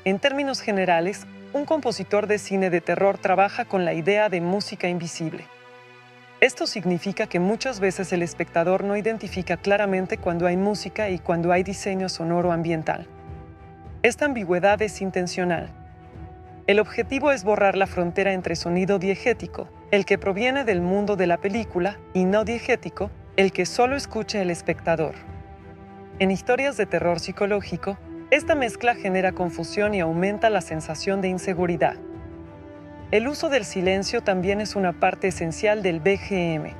En términos generales, un compositor de cine de terror trabaja con la idea de música invisible. Esto significa que muchas veces el espectador no identifica claramente cuando hay música y cuando hay diseño sonoro ambiental. Esta ambigüedad es intencional. El objetivo es borrar la frontera entre sonido diegético, el que proviene del mundo de la película, y no diegético, el que solo escucha el espectador. En historias de terror psicológico, esta mezcla genera confusión y aumenta la sensación de inseguridad. El uso del silencio también es una parte esencial del BGM.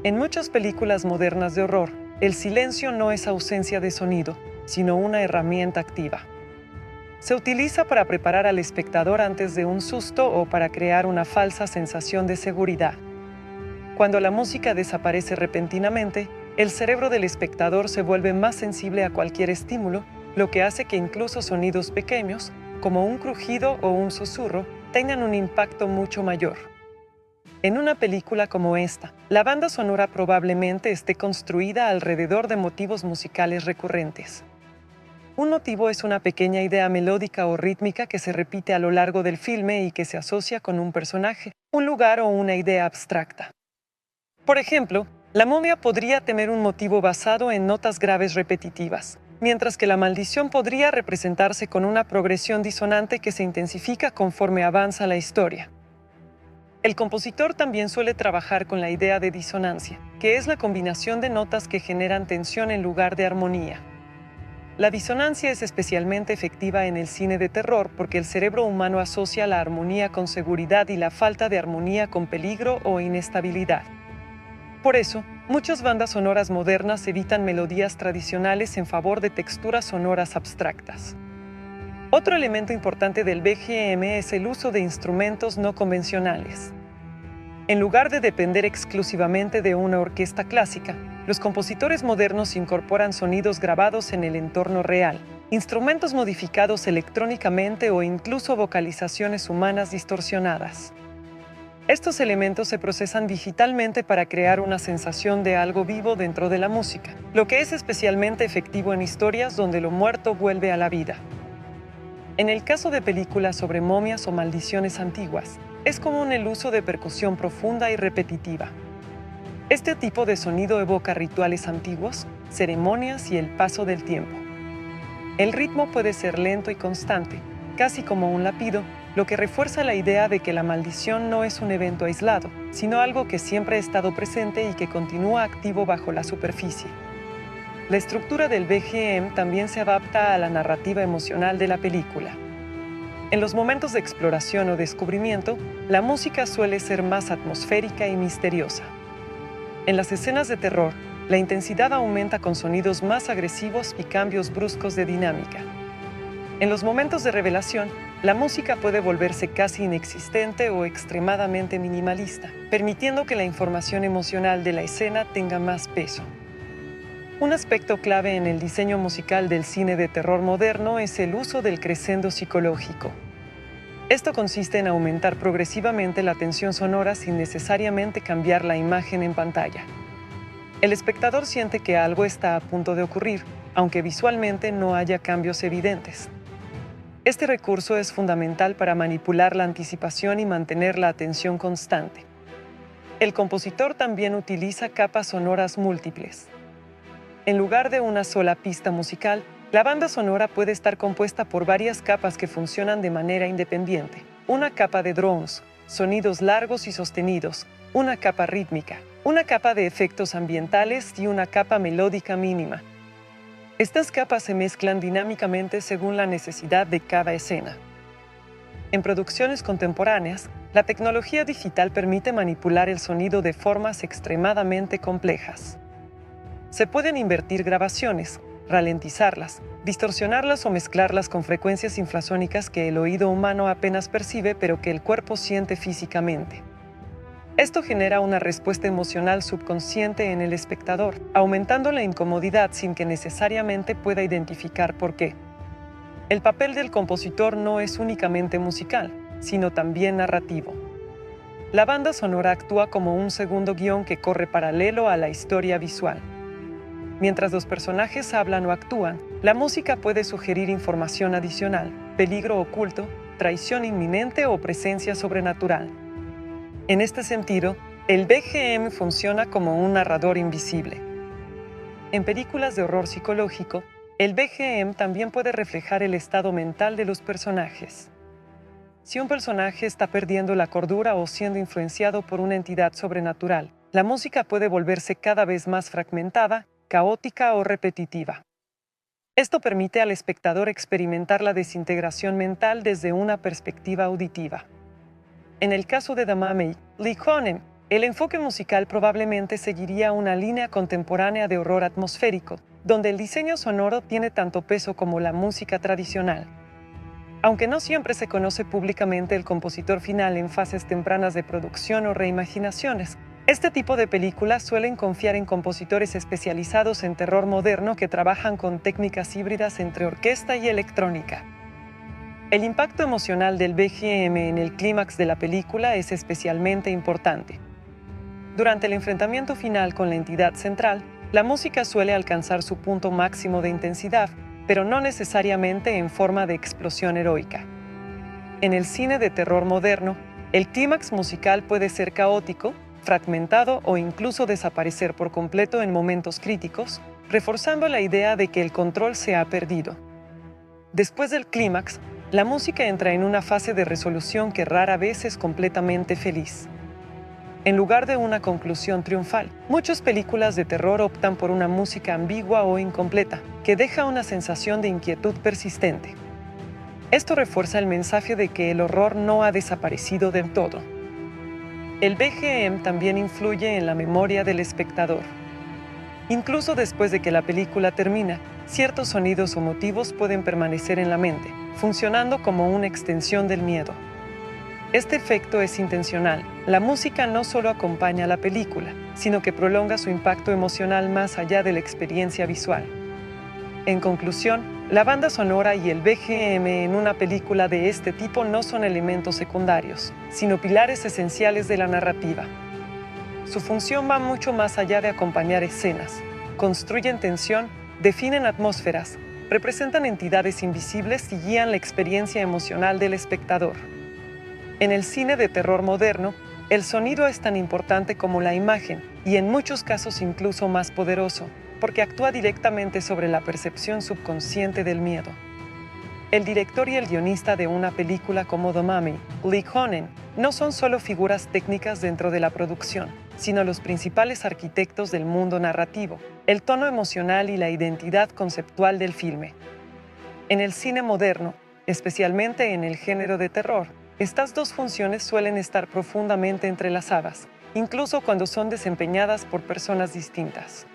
En muchas películas modernas de horror, el silencio no es ausencia de sonido, sino una herramienta activa. Se utiliza para preparar al espectador antes de un susto o para crear una falsa sensación de seguridad. Cuando la música desaparece repentinamente, el cerebro del espectador se vuelve más sensible a cualquier estímulo, lo que hace que incluso sonidos pequeños, como un crujido o un susurro, tengan un impacto mucho mayor. En una película como esta, la banda sonora probablemente esté construida alrededor de motivos musicales recurrentes. Un motivo es una pequeña idea melódica o rítmica que se repite a lo largo del filme y que se asocia con un personaje, un lugar o una idea abstracta. Por ejemplo, la momia podría tener un motivo basado en notas graves repetitivas, mientras que la maldición podría representarse con una progresión disonante que se intensifica conforme avanza la historia. El compositor también suele trabajar con la idea de disonancia, que es la combinación de notas que generan tensión en lugar de armonía. La disonancia es especialmente efectiva en el cine de terror porque el cerebro humano asocia la armonía con seguridad y la falta de armonía con peligro o inestabilidad. Por eso, muchas bandas sonoras modernas evitan melodías tradicionales en favor de texturas sonoras abstractas. Otro elemento importante del BGM es el uso de instrumentos no convencionales. En lugar de depender exclusivamente de una orquesta clásica, los compositores modernos incorporan sonidos grabados en el entorno real, instrumentos modificados electrónicamente o incluso vocalizaciones humanas distorsionadas. Estos elementos se procesan digitalmente para crear una sensación de algo vivo dentro de la música, lo que es especialmente efectivo en historias donde lo muerto vuelve a la vida. En el caso de películas sobre momias o maldiciones antiguas, es común el uso de percusión profunda y repetitiva. Este tipo de sonido evoca rituales antiguos, ceremonias y el paso del tiempo. El ritmo puede ser lento y constante, casi como un latido, lo que refuerza la idea de que la maldición no es un evento aislado, sino algo que siempre ha estado presente y que continúa activo bajo la superficie. La estructura del BGM también se adapta a la narrativa emocional de la película. En los momentos de exploración o descubrimiento, la música suele ser más atmosférica y misteriosa. En las escenas de terror, la intensidad aumenta con sonidos más agresivos y cambios bruscos de dinámica. En los momentos de revelación, la música puede volverse casi inexistente o extremadamente minimalista, permitiendo que la información emocional de la escena tenga más peso. Un aspecto clave en el diseño musical del cine de terror moderno es el uso del crescendo psicológico. Esto consiste en aumentar progresivamente la tensión sonora sin necesariamente cambiar la imagen en pantalla. El espectador siente que algo está a punto de ocurrir, aunque visualmente no haya cambios evidentes. Este recurso es fundamental para manipular la anticipación y mantener la atención constante. El compositor también utiliza capas sonoras múltiples. En lugar de una sola pista musical, la banda sonora puede estar compuesta por varias capas que funcionan de manera independiente. Una capa de drones, sonidos largos y sostenidos, una capa rítmica, una capa de efectos ambientales y una capa melódica mínima. Estas capas se mezclan dinámicamente según la necesidad de cada escena. En producciones contemporáneas, la tecnología digital permite manipular el sonido de formas extremadamente complejas. Se pueden invertir grabaciones, ralentizarlas, distorsionarlas o mezclarlas con frecuencias infrasónicas que el oído humano apenas percibe pero que el cuerpo siente físicamente. Esto genera una respuesta emocional subconsciente en el espectador, aumentando la incomodidad sin que necesariamente pueda identificar por qué. El papel del compositor no es únicamente musical, sino también narrativo. la banda sonora actúa como un segundo guión que corre paralelo a la historia visual. Mientras los personajes hablan o actúan, la música puede sugerir información adicional, peligro oculto, traición inminente o presencia sobrenatural. En este sentido, el BGM funciona como un narrador invisible. En películas de horror psicológico, el BGM también puede reflejar el estado mental de los personajes. Si un personaje está perdiendo la cordura o siendo influenciado por una entidad sobrenatural, la música puede volverse cada vez más fragmentada, caótica o repetitiva. Esto permite al espectador experimentar la desintegración mental desde una perspectiva auditiva. En el caso de The Mummy, Leigh-Whannell, el enfoque musical probablemente seguiría una línea contemporánea de horror atmosférico, donde el diseño sonoro tiene tanto peso como la música tradicional. Aunque no siempre se conoce públicamente el compositor final en fases tempranas de producción o reimaginaciones, este tipo de películas suelen confiar en compositores especializados en terror moderno que trabajan con técnicas híbridas entre orquesta y electrónica. El impacto emocional del BGM en el clímax de la película es especialmente importante. Durante el enfrentamiento final con la entidad central, la música suele alcanzar su punto máximo de intensidad, pero no necesariamente en forma de explosión heroica. En el cine de terror moderno, el clímax musical puede ser caótico, fragmentado o incluso desaparecer por completo en momentos críticos, reforzando la idea de que el control se ha perdido. Después del clímax, la música entra en una fase de resolución que rara vez es completamente feliz. En lugar de una conclusión triunfal, muchas películas de terror optan por una música ambigua o incompleta, que deja una sensación de inquietud persistente. Esto refuerza el mensaje de que el horror no ha desaparecido del todo. El BGM también influye en la memoria del espectador. Incluso después de que la película termina, ciertos sonidos o motivos pueden permanecer en la mente, funcionando como una extensión del miedo. Este efecto es intencional. La música no solo acompaña a la película, sino que prolonga su impacto emocional más allá de la experiencia visual. En conclusión, la banda sonora y el BGM en una película de este tipo no son elementos secundarios, sino pilares esenciales de la narrativa. Su función va mucho más allá de acompañar escenas. Construyen tensión, definen atmósferas, representan entidades invisibles y guían la experiencia emocional del espectador. En el cine de terror moderno, el sonido es tan importante como la imagen y en muchos casos incluso más poderoso, porque actúa directamente sobre la percepción subconsciente del miedo. El director y el guionista de una película como The Mummy, Leigh-Whannell, no son solo figuras técnicas dentro de la producción, sino los principales arquitectos del mundo narrativo, el tono emocional y la identidad conceptual del filme. En el cine moderno, especialmente en el género de terror, estas dos funciones suelen estar profundamente entrelazadas, incluso cuando son desempeñadas por personas distintas.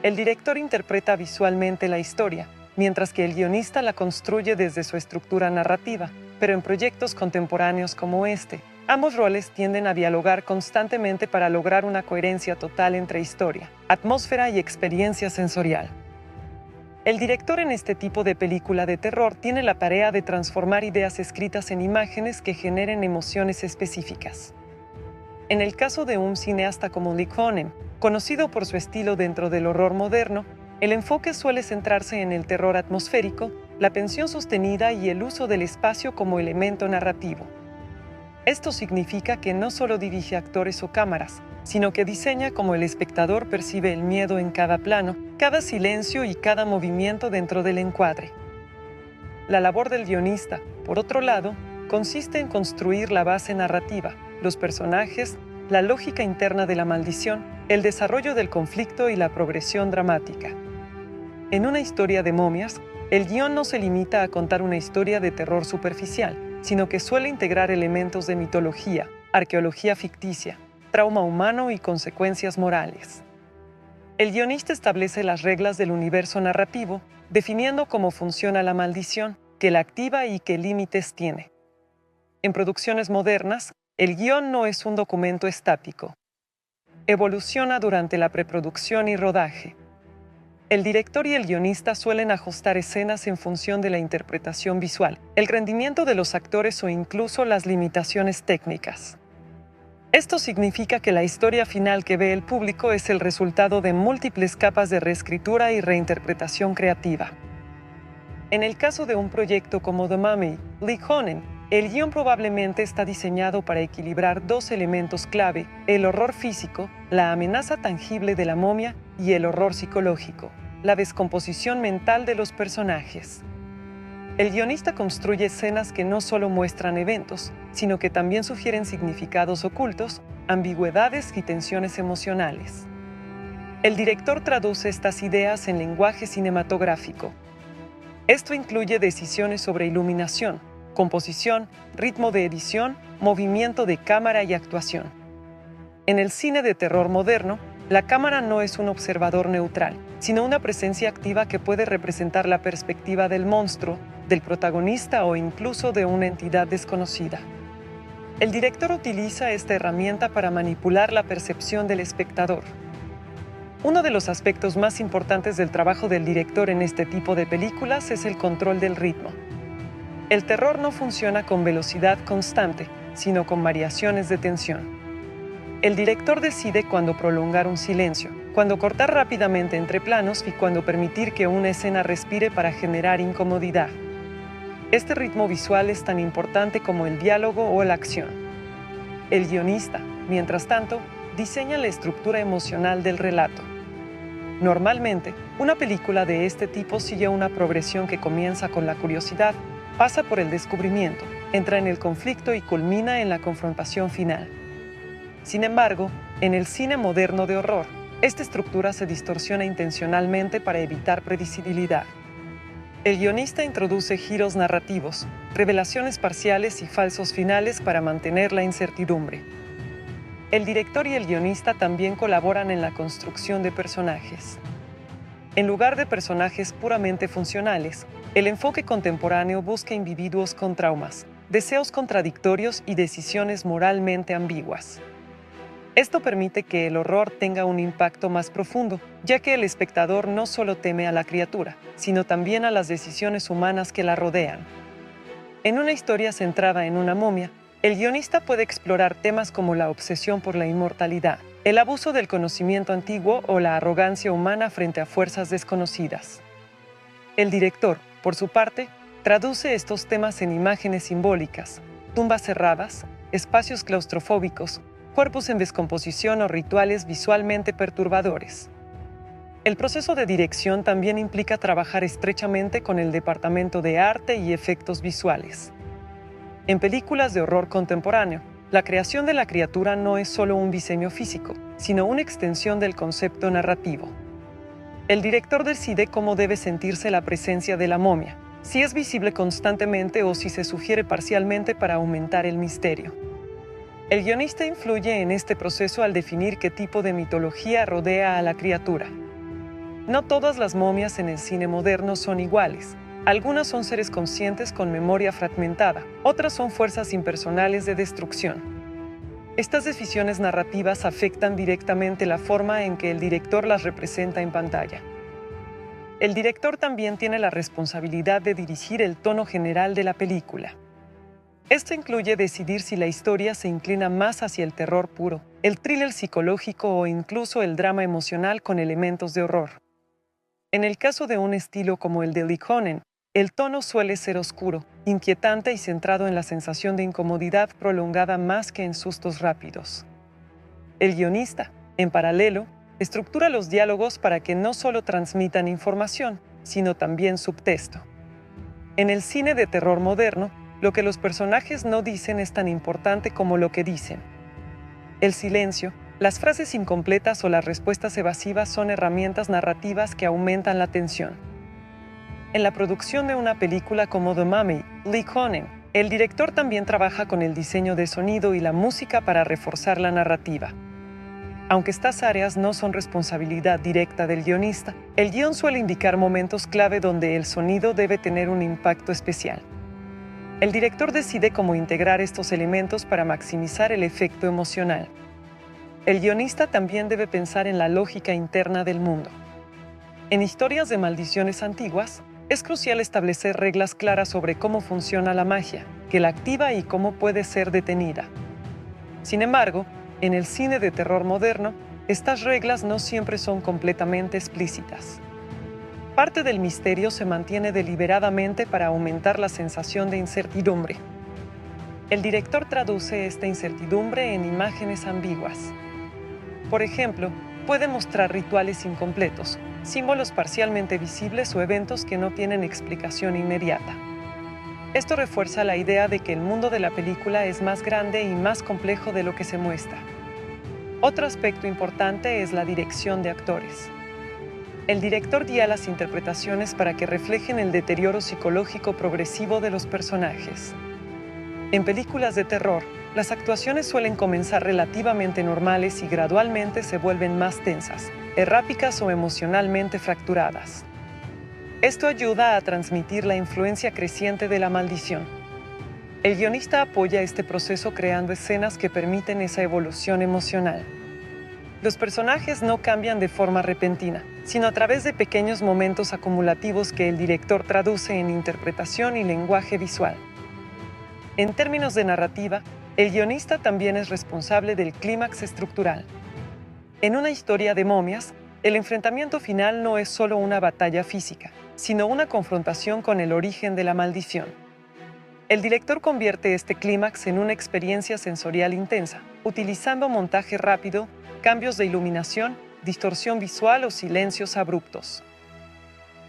El director interpreta visualmente la historia, mientras que el guionista la construye desde su estructura narrativa, pero en proyectos contemporáneos como este, ambos roles tienden a dialogar constantemente para lograr una coherencia total entre historia, atmósfera y experiencia sensorial. El director en este tipo de película de terror tiene la tarea de transformar ideas escritas en imágenes que generen emociones específicas. En el caso de un cineasta como Leigh-Whannell, conocido por su estilo dentro del horror moderno, el enfoque suele centrarse en el terror atmosférico, la tensión sostenida y el uso del espacio como elemento narrativo. Esto significa que no solo dirige actores o cámaras, sino que diseña cómo el espectador percibe el miedo en cada plano, cada silencio y cada movimiento dentro del encuadre. La labor del guionista, por otro lado, consiste en construir la base narrativa, los personajes, la lógica interna de la maldición, el desarrollo del conflicto y la progresión dramática. En una historia de momias, el guión no se limita a contar una historia de terror superficial, sino que suele integrar elementos de mitología, arqueología ficticia, trauma humano y consecuencias morales. El guionista establece las reglas del universo narrativo, definiendo cómo funciona la maldición, qué la activa y qué límites tiene. En producciones modernas, el guión no es un documento estático. Evoluciona durante la preproducción y rodaje. El director y el guionista suelen ajustar escenas en función de la interpretación visual, el rendimiento de los actores o incluso las limitaciones técnicas. Esto significa que la historia final que ve el público es el resultado de múltiples capas de reescritura y reinterpretación creativa. En el caso de un proyecto como The Mummy, Lee Cronin, el guión probablemente está diseñado para equilibrar dos elementos clave: el horror físico, la amenaza tangible de la momia, y el horror psicológico, la descomposición mental de los personajes. El guionista construye escenas que no solo muestran eventos, sino que también sugieren significados ocultos, ambigüedades y tensiones emocionales. El director traduce estas ideas en lenguaje cinematográfico. Esto incluye decisiones sobre iluminación, composición, ritmo de edición, movimiento de cámara y actuación. En el cine de terror moderno, la cámara no es un observador neutral, sino una presencia activa que puede representar la perspectiva del monstruo, del protagonista o incluso de una entidad desconocida. El director utiliza esta herramienta para manipular la percepción del espectador. Uno de los aspectos más importantes del trabajo del director en este tipo de películas es el control del ritmo. El terror no funciona con velocidad constante, sino con variaciones de tensión. El director decide cuándo prolongar un silencio, cuándo cortar rápidamente entre planos y cuándo permitir que una escena respire para generar incomodidad. Este ritmo visual es tan importante como el diálogo o la acción. El guionista, mientras tanto, diseña la estructura emocional del relato. Normalmente, una película de este tipo sigue una progresión que comienza con la curiosidad, pasa por el descubrimiento, entra en el conflicto y culmina en la confrontación final. Sin embargo, en el cine moderno de horror, esta estructura se distorsiona intencionalmente para evitar predecibilidad. El guionista introduce giros narrativos, revelaciones parciales y falsos finales para mantener la incertidumbre. El director y el guionista también colaboran en la construcción de personajes. En lugar de personajes puramente funcionales, el enfoque contemporáneo busca individuos con traumas, deseos contradictorios y decisiones moralmente ambiguas. Esto permite que el horror tenga un impacto más profundo, ya que el espectador no solo teme a la criatura, sino también a las decisiones humanas que la rodean. En una historia centrada en una momia, el guionista puede explorar temas como la obsesión por la inmortalidad, el abuso del conocimiento antiguo o la arrogancia humana frente a fuerzas desconocidas. El director, por su parte, traduce estos temas en imágenes simbólicas, tumbas cerradas, espacios claustrofóbicos, cuerpos en descomposición o rituales visualmente perturbadores. El proceso de dirección también implica trabajar estrechamente con el departamento de arte y efectos visuales. En películas de horror contemporáneo, la creación de la criatura no es solo un diseño físico, sino una extensión del concepto narrativo. El director decide cómo debe sentirse la presencia de la momia, si es visible constantemente o si se sugiere parcialmente para aumentar el misterio. El guionista influye en este proceso al definir qué tipo de mitología rodea a la criatura. No todas las momias en el cine moderno son iguales. Algunas son seres conscientes con memoria fragmentada, otras son fuerzas impersonales de destrucción. Estas decisiones narrativas afectan directamente la forma en que el director las representa en pantalla. El director también tiene la responsabilidad de dirigir el tono general de la película. Esto incluye decidir si la historia se inclina más hacia el terror puro, el thriller psicológico o incluso el drama emocional con elementos de horror. En el caso de un estilo como el de Lee Cronin, el tono suele ser oscuro, inquietante y centrado en la sensación de incomodidad prolongada más que en sustos rápidos. El guionista, en paralelo, estructura los diálogos para que no solo transmitan información, sino también subtexto. En el cine de terror moderno, lo que los personajes no dicen es tan importante como lo que dicen. El silencio, las frases incompletas o las respuestas evasivas son herramientas narrativas que aumentan la tensión. En la producción de una película como The Mummy, Lee Cronin, el director también trabaja con el diseño de sonido y la música para reforzar la narrativa. Aunque estas áreas no son responsabilidad directa del guionista, el guión suele indicar momentos clave donde el sonido debe tener un impacto especial. El director decide cómo integrar estos elementos para maximizar el efecto emocional. El guionista también debe pensar en la lógica interna del mundo. En historias de maldiciones antiguas, es crucial establecer reglas claras sobre cómo funciona la magia, qué la activa y cómo puede ser detenida. Sin embargo, En el cine de terror moderno, estas reglas no siempre son completamente explícitas. Parte del misterio se mantiene deliberadamente para aumentar la sensación de incertidumbre. El director traduce esta incertidumbre en imágenes ambiguas. Por ejemplo, puede mostrar rituales incompletos, símbolos parcialmente visibles o eventos que no tienen explicación inmediata. Esto refuerza la idea de que el mundo de la película es más grande y más complejo de lo que se muestra. Otro aspecto importante es la dirección de actores. El director guía las interpretaciones para que reflejen el deterioro psicológico progresivo de los personajes. En películas de terror, las actuaciones suelen comenzar relativamente normales y gradualmente se vuelven más tensas, erráticas o emocionalmente fracturadas. Esto ayuda a transmitir la influencia creciente de la maldición. El guionista apoya este proceso creando escenas que permiten esa evolución emocional. Los personajes no cambian de forma repentina, sino a través de pequeños momentos acumulativos que el director traduce en interpretación y lenguaje visual. En términos de narrativa, el guionista también es responsable del clímax estructural. En una historia de momias, el enfrentamiento final no es solo una batalla física, sino una confrontación con el origen de la maldición. El director convierte este clímax en una experiencia sensorial intensa, utilizando montaje rápido, cambios de iluminación, distorsión visual o silencios abruptos.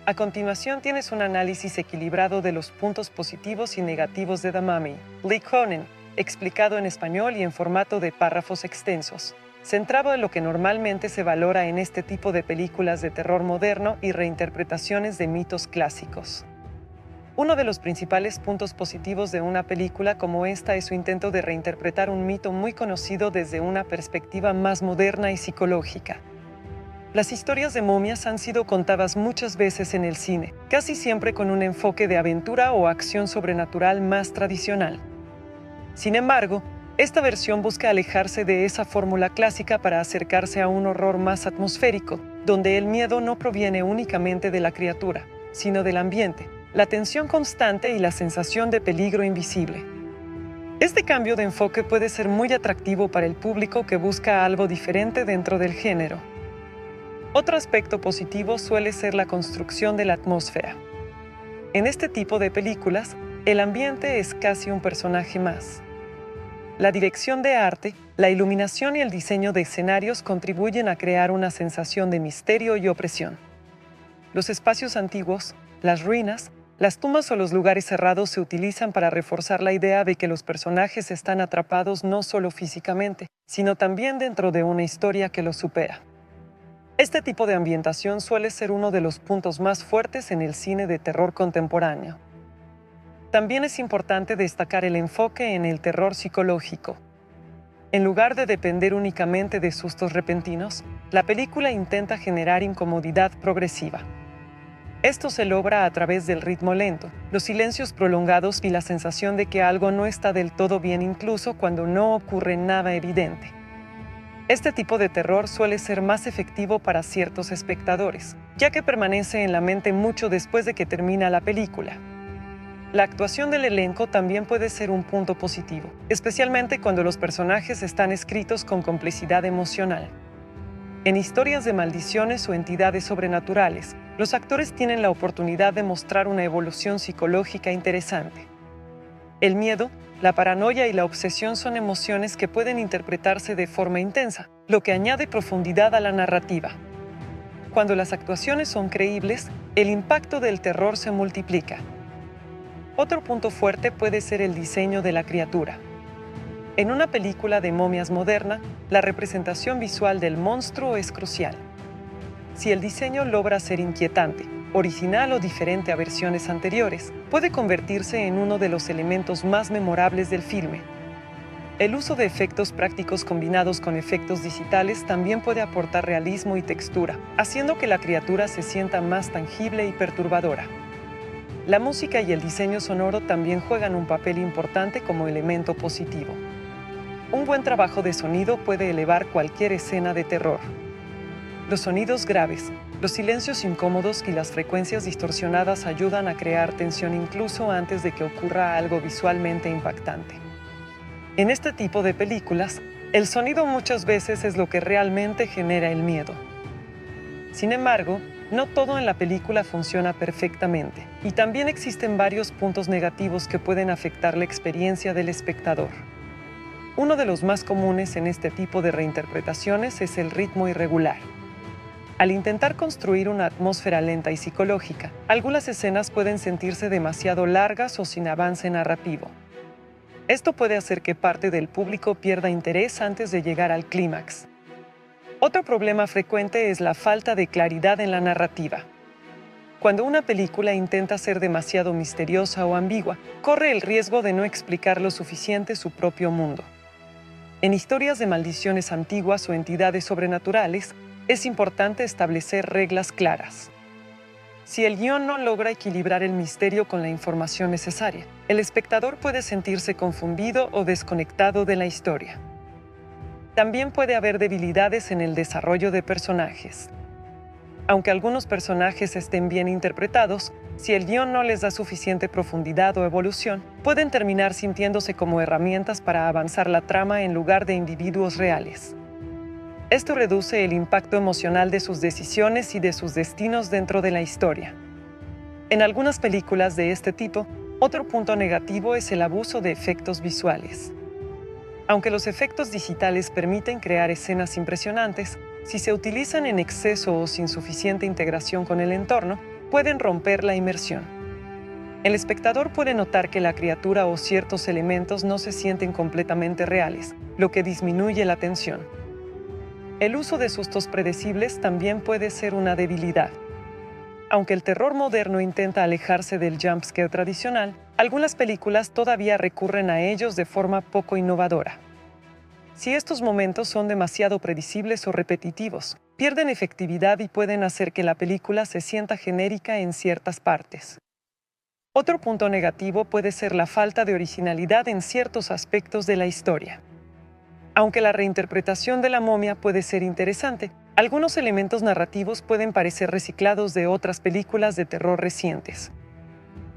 A continuación tienes un análisis equilibrado de los puntos positivos y negativos de The Mummy, Lee Cronin, explicado en español y en formato de párrafos extensos, centrado en lo que normalmente se valora en este tipo de películas de terror moderno y reinterpretaciones de mitos clásicos. Uno de los principales puntos positivos de una película como esta es su intento de reinterpretar un mito muy conocido desde una perspectiva más moderna y psicológica. Las historias de momias han sido contadas muchas veces en el cine, casi siempre con un enfoque de aventura o acción sobrenatural más tradicional. Sin embargo, esta versión busca alejarse de esa fórmula clásica para acercarse a un horror más atmosférico, donde el miedo no proviene únicamente de la criatura, sino del ambiente, la tensión constante y la sensación de peligro invisible. Este cambio de enfoque puede ser muy atractivo para el público que busca algo diferente dentro del género. Otro aspecto positivo suele ser la construcción de la atmósfera. En este tipo de películas, el ambiente es casi un personaje más. La dirección de arte, la iluminación y el diseño de escenarios contribuyen a crear una sensación de misterio y opresión. Los espacios antiguos, las ruinas, las tumbas o los lugares cerrados se utilizan para reforzar la idea de que los personajes están atrapados no solo físicamente, sino también dentro de una historia que los supera. Este tipo de ambientación suele ser uno de los puntos más fuertes en el cine de terror contemporáneo. También es importante destacar el enfoque en el terror psicológico. En lugar de depender únicamente de sustos repentinos, la película intenta generar incomodidad progresiva. Esto se logra a través del ritmo lento, los silencios prolongados y la sensación de que algo no está del todo bien incluso cuando no ocurre nada evidente. Este tipo de terror suele ser más efectivo para ciertos espectadores, ya que permanece en la mente mucho después de que termina la película. La actuación del elenco también puede ser un punto positivo, especialmente cuando los personajes están escritos con complicidad emocional. En historias de maldiciones o entidades sobrenaturales, los actores tienen la oportunidad de mostrar una evolución psicológica interesante. El miedo, la paranoia y la obsesión son emociones que pueden interpretarse de forma intensa, lo que añade profundidad a la narrativa. Cuando las actuaciones son creíbles, el impacto del terror se multiplica. Otro punto fuerte puede ser el diseño de la criatura. En una película de momias moderna, la representación visual del monstruo es crucial. Si el diseño logra ser inquietante, original o diferente a versiones anteriores, puede convertirse en uno de los elementos más memorables del filme. El uso de efectos prácticos combinados con efectos digitales también puede aportar realismo y textura, haciendo que la criatura se sienta más tangible y perturbadora. La música y el diseño sonoro también juegan un papel importante como elemento positivo. Un buen trabajo de sonido puede elevar cualquier escena de terror. Los sonidos graves, los silencios incómodos y las frecuencias distorsionadas ayudan a crear tensión incluso antes de que ocurra algo visualmente impactante. En este tipo de películas, El sonido muchas veces es lo que realmente genera el miedo. Sin embargo, no todo en la película funciona perfectamente, y también existen varios puntos negativos que pueden afectar la experiencia del espectador. Uno de los más comunes en este tipo de reinterpretaciones es el ritmo irregular. Al intentar construir una atmósfera lenta y psicológica, algunas escenas pueden sentirse demasiado largas o sin avance narrativo. Esto puede hacer que parte del público pierda interés antes de llegar al clímax. Otro problema frecuente es la falta de claridad en la narrativa. Cuando una película intenta ser demasiado misteriosa o ambigua, corre el riesgo de no explicar lo suficiente su propio mundo. En historias de maldiciones antiguas o entidades sobrenaturales, es importante establecer reglas claras. Si el guión no logra equilibrar el misterio con la información necesaria, el espectador puede sentirse confundido o desconectado de la historia. También puede haber debilidades en el desarrollo de personajes. Aunque algunos personajes estén bien interpretados, si el guión no les da suficiente profundidad o evolución, pueden terminar sintiéndose como herramientas para avanzar la trama en lugar de individuos reales. Esto reduce el impacto emocional de sus decisiones y de sus destinos dentro de la historia. En algunas películas de este tipo, otro punto negativo es el abuso de efectos visuales. Aunque los efectos digitales permiten crear escenas impresionantes, si se utilizan en exceso o sin suficiente integración con el entorno, pueden romper la inmersión. El espectador puede notar que la criatura o ciertos elementos no se sienten completamente reales, lo que disminuye la tensión. El uso de sustos predecibles también puede ser una debilidad. Aunque el terror moderno intenta alejarse del jumpscare tradicional, algunas películas todavía recurren a ellos de forma poco innovadora. Si estos momentos son demasiado predecibles o repetitivos, pierden efectividad y pueden hacer que la película se sienta genérica en ciertas partes. Otro punto negativo puede ser la falta de originalidad en ciertos aspectos de la historia. Aunque la reinterpretación de La momia puede ser interesante, algunos elementos narrativos pueden parecer reciclados de otras películas de terror recientes.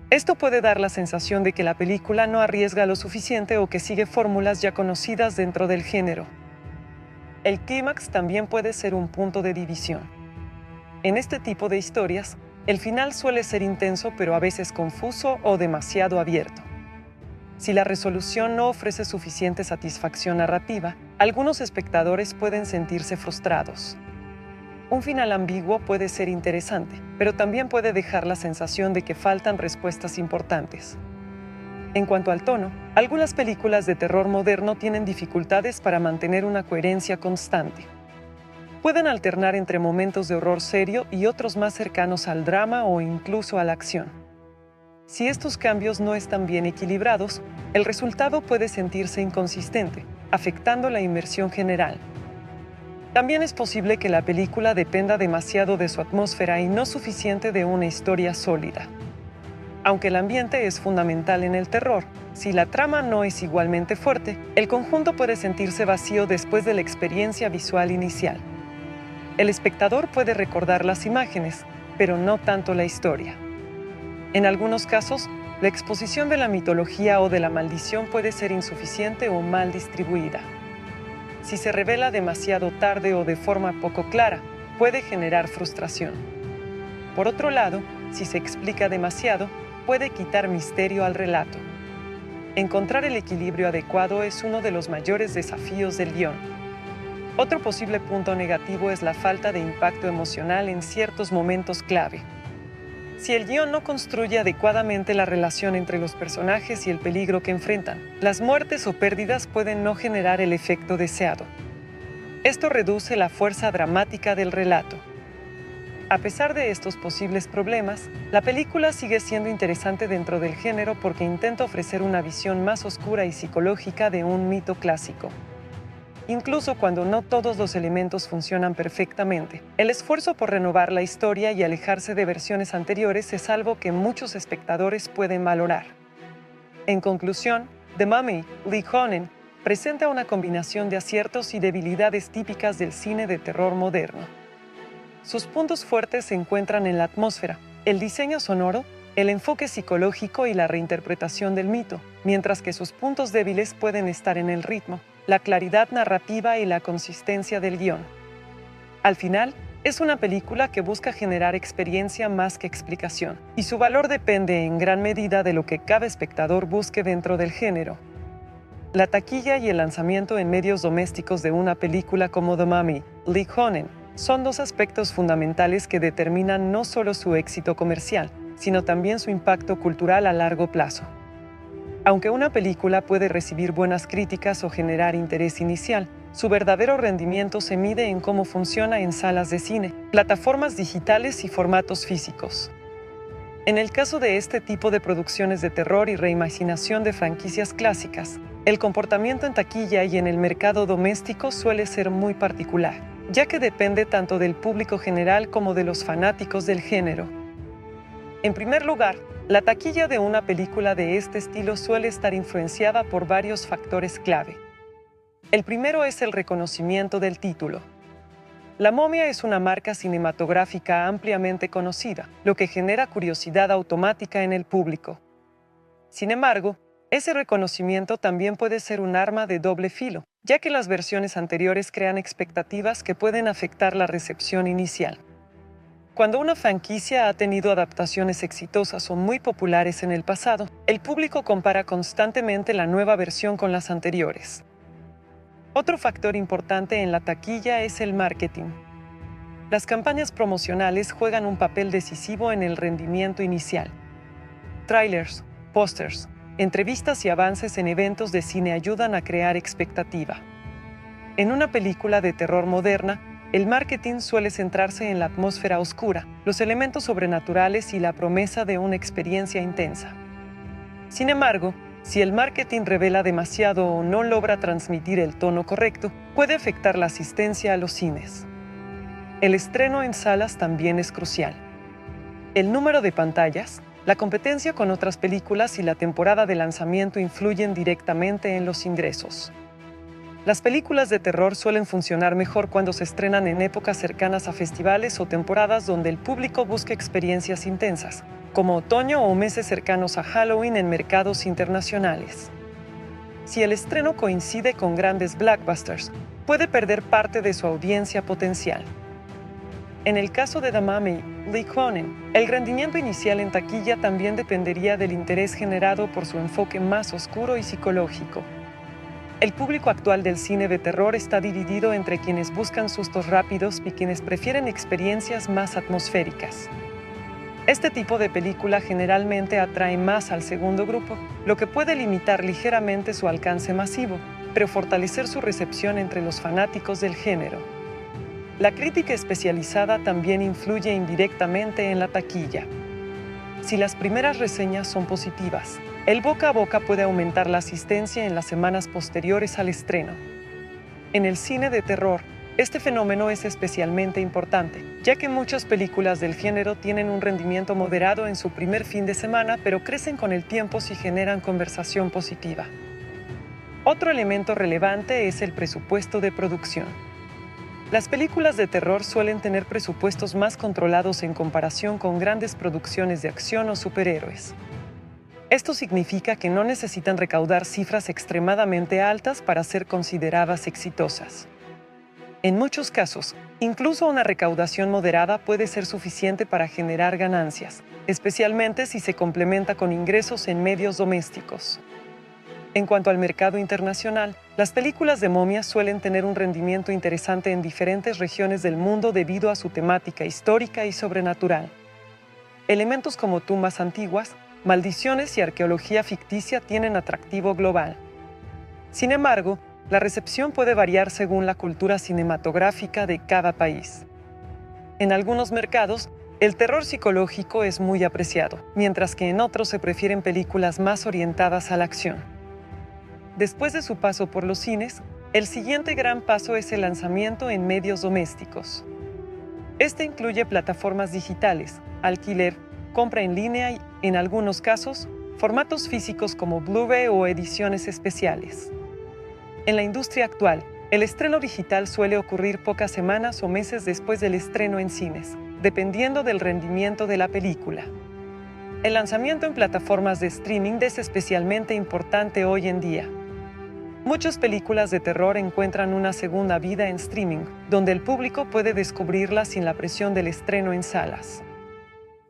Esto puede dar la sensación de que la película no arriesga lo suficiente o que sigue fórmulas ya conocidas dentro del género. El clímax también puede ser un punto de división. En este tipo de historias, el final suele ser intenso pero a veces confuso o demasiado abierto. Si la resolución no ofrece suficiente satisfacción narrativa, algunos espectadores pueden sentirse frustrados. Un final ambiguo puede ser interesante, pero también puede dejar la sensación de que faltan respuestas importantes. En cuanto al tono, algunas películas de terror moderno tienen dificultades para mantener una coherencia constante. Pueden alternar entre momentos de horror serio y otros más cercanos al drama o incluso a la acción. Si estos cambios no están bien equilibrados, el resultado puede sentirse inconsistente, afectando la inmersión general. También es posible que la película dependa demasiado de su atmósfera y no suficiente de una historia sólida. Aunque el ambiente es fundamental en el terror, si la trama no es igualmente fuerte, el conjunto puede sentirse vacío después de la experiencia visual inicial. El espectador puede recordar las imágenes, pero no tanto la historia. En algunos casos, la exposición de la mitología o de la maldición puede ser insuficiente o mal distribuida. Si se revela demasiado tarde o de forma poco clara, puede generar frustración. Por otro lado, si se explica demasiado, puede quitar misterio al relato. Encontrar el equilibrio adecuado es uno de los mayores desafíos del guión. Otro posible punto negativo es la falta de impacto emocional en ciertos momentos clave. Si el guión no construye adecuadamente la relación entre los personajes y el peligro que enfrentan, las muertes o pérdidas pueden no generar el efecto deseado. Esto reduce la fuerza dramática del relato. A pesar de estos posibles problemas, la película sigue siendo interesante dentro del género porque intenta ofrecer una visión más oscura y psicológica de un mito clásico. Incluso cuando no todos los elementos funcionan perfectamente, el esfuerzo por renovar la historia y alejarse de versiones anteriores es algo que muchos espectadores pueden valorar. En conclusión, The Mummy, Lee Cronin, presenta una combinación de aciertos y debilidades típicas del cine de terror moderno. Sus puntos fuertes se encuentran en la atmósfera, el diseño sonoro, el enfoque psicológico y la reinterpretación del mito, mientras que sus puntos débiles pueden estar en el ritmo, la claridad narrativa y la consistencia del guión. Al final, es una película que busca generar experiencia más que explicación, y su valor depende en gran medida de lo que cada espectador busque dentro del género. La taquilla y el lanzamiento en medios domésticos de una película como The Mummy, Lee Cronin, son dos aspectos fundamentales que determinan no solo su éxito comercial, sino también su impacto cultural a largo plazo. Aunque una película puede recibir buenas críticas o generar interés inicial, su verdadero rendimiento se mide en cómo funciona en salas de cine, plataformas digitales y formatos físicos. En el caso de este tipo de producciones de terror y reimaginación de franquicias clásicas, el comportamiento en taquilla y en el mercado doméstico suele ser muy particular, ya que depende tanto del público general como de los fanáticos del género. En primer lugar, la taquilla de una película de este estilo suele estar influenciada por varios factores clave. El primero es el reconocimiento del título. La Momia es una marca cinematográfica ampliamente conocida, lo que genera curiosidad automática en el público. Sin embargo, ese reconocimiento también puede ser un arma de doble filo, ya que las versiones anteriores crean expectativas que pueden afectar la recepción inicial. Cuando una franquicia ha tenido adaptaciones exitosas o muy populares en el pasado, el público compara constantemente la nueva versión con las anteriores. Otro factor importante en la taquilla es el marketing. Las campañas promocionales juegan un papel decisivo en el rendimiento inicial. Trailers, pósters, entrevistas y avances en eventos de cine ayudan a crear expectativa. En una película de terror moderna, el marketing suele centrarse en la atmósfera oscura, los elementos sobrenaturales y la promesa de una experiencia intensa. Sin embargo, si el marketing revela demasiado o no logra transmitir el tono correcto, puede afectar la asistencia a los cines. El estreno en salas también es crucial. El número de pantallas, la competencia con otras películas y la temporada de lanzamiento influyen directamente en los ingresos. Las películas de terror suelen funcionar mejor cuando se estrenan en épocas cercanas a festivales o temporadas donde el público busca experiencias intensas, como otoño o meses cercanos a Halloween en mercados internacionales. Si el estreno coincide con grandes blockbusters, puede perder parte de su audiencia potencial. En el caso de The Mummy, Lee Cronin, el rendimiento inicial en taquilla también dependería del interés generado por su enfoque más oscuro y psicológico. El público actual del cine de terror está dividido entre quienes buscan sustos rápidos y quienes prefieren experiencias más atmosféricas. Este tipo de película generalmente atrae más al segundo grupo, lo que puede limitar ligeramente su alcance masivo, pero fortalecer su recepción entre los fanáticos del género. La crítica especializada también influye indirectamente en la taquilla. Si las primeras reseñas son positivas, el boca a boca puede aumentar la asistencia en las semanas posteriores al estreno. En el cine de terror, este fenómeno es especialmente importante, ya que muchas películas del género tienen un rendimiento moderado en su primer fin de semana, pero crecen con el tiempo si generan conversación positiva. Otro elemento relevante es el presupuesto de producción. Las películas de terror suelen tener presupuestos más controlados en comparación con grandes producciones de acción o superhéroes. Esto significa que no necesitan recaudar cifras extremadamente altas para ser consideradas exitosas. En muchos casos, incluso una recaudación moderada puede ser suficiente para generar ganancias, especialmente si se complementa con ingresos en medios domésticos. En cuanto al mercado internacional, las películas de momias suelen tener un rendimiento interesante en diferentes regiones del mundo debido a su temática histórica y sobrenatural. Elementos como tumbas antiguas, maldiciones y arqueología ficticia tienen atractivo global. Sin embargo, la recepción puede variar según la cultura cinematográfica de cada país. En algunos mercados, el terror psicológico es muy apreciado, mientras que en otros se prefieren películas más orientadas a la acción. Después de su paso por los cines, el siguiente gran paso es el lanzamiento en medios domésticos. Este incluye plataformas digitales, alquiler, compra en línea y, en algunos casos, formatos físicos como Blu-ray o ediciones especiales. En la industria actual, el estreno digital suele ocurrir pocas semanas o meses después del estreno en cines, dependiendo del rendimiento de la película. El lanzamiento en plataformas de streaming es especialmente importante hoy en día. Muchas películas de terror encuentran una segunda vida en streaming, donde el público puede descubrirlas sin la presión del estreno en salas.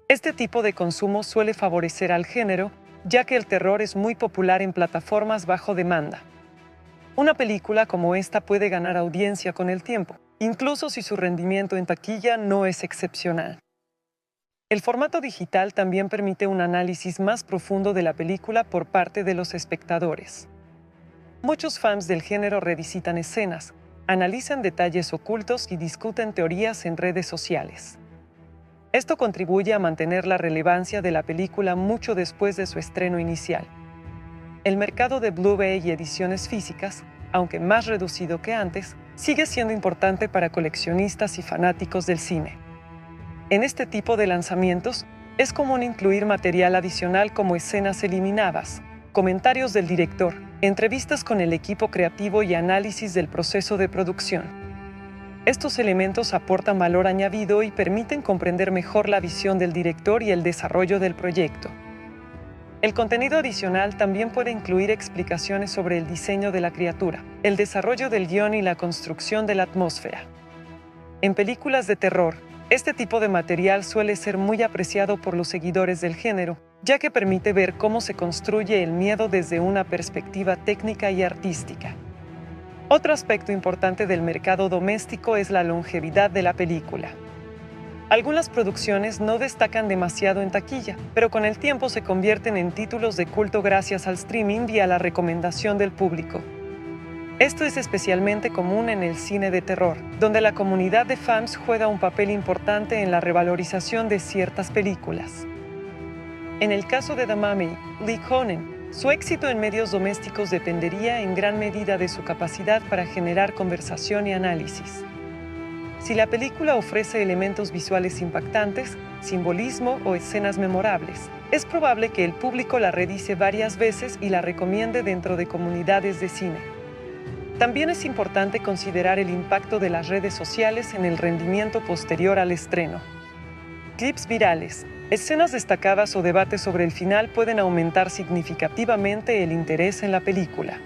Este tipo de consumo suele favorecer al género, ya que el terror es muy popular en plataformas bajo demanda. Una película como esta puede ganar audiencia con el tiempo, incluso si su rendimiento en taquilla no es excepcional. El formato digital también permite un análisis más profundo de la película por parte de los espectadores. Muchos fans del género revisitan escenas, analizan detalles ocultos y discuten teorías en redes sociales. Esto contribuye a mantener la relevancia de la película mucho después de su estreno inicial. El mercado de Blu-ray y ediciones físicas, aunque más reducido que antes, sigue siendo importante para coleccionistas y fanáticos del cine. En este tipo de lanzamientos, es común incluir material adicional como escenas eliminadas, comentarios del director, entrevistas con el equipo creativo y análisis del proceso de producción. Estos elementos aportan valor añadido y permiten comprender mejor la visión del director y el desarrollo del proyecto. El contenido adicional también puede incluir explicaciones sobre el diseño de la criatura, el desarrollo del guión y la construcción de la atmósfera. En películas de terror, este tipo de material suele ser muy apreciado por los seguidores del género, ya que permite ver cómo se construye el miedo desde una perspectiva técnica y artística. Otro aspecto importante del mercado doméstico es la longevidad de la película. Algunas producciones no destacan demasiado en taquilla, pero con el tiempo se convierten en títulos de culto gracias al streaming y a la recomendación del público. Esto es especialmente común en el cine de terror, donde la comunidad de fans juega un papel importante en la revalorización de ciertas películas. En el caso de The Mummy, Lee Cronin, su éxito en medios domésticos dependería en gran medida de su capacidad para generar conversación y análisis. Si la película ofrece elementos visuales impactantes, simbolismo o escenas memorables, es probable que el público la revise varias veces y la recomiende dentro de comunidades de cine. También es importante considerar el impacto de las redes sociales en el rendimiento posterior al estreno. Clips virales, escenas destacadas o debates sobre el final pueden aumentar significativamente el interés en la película.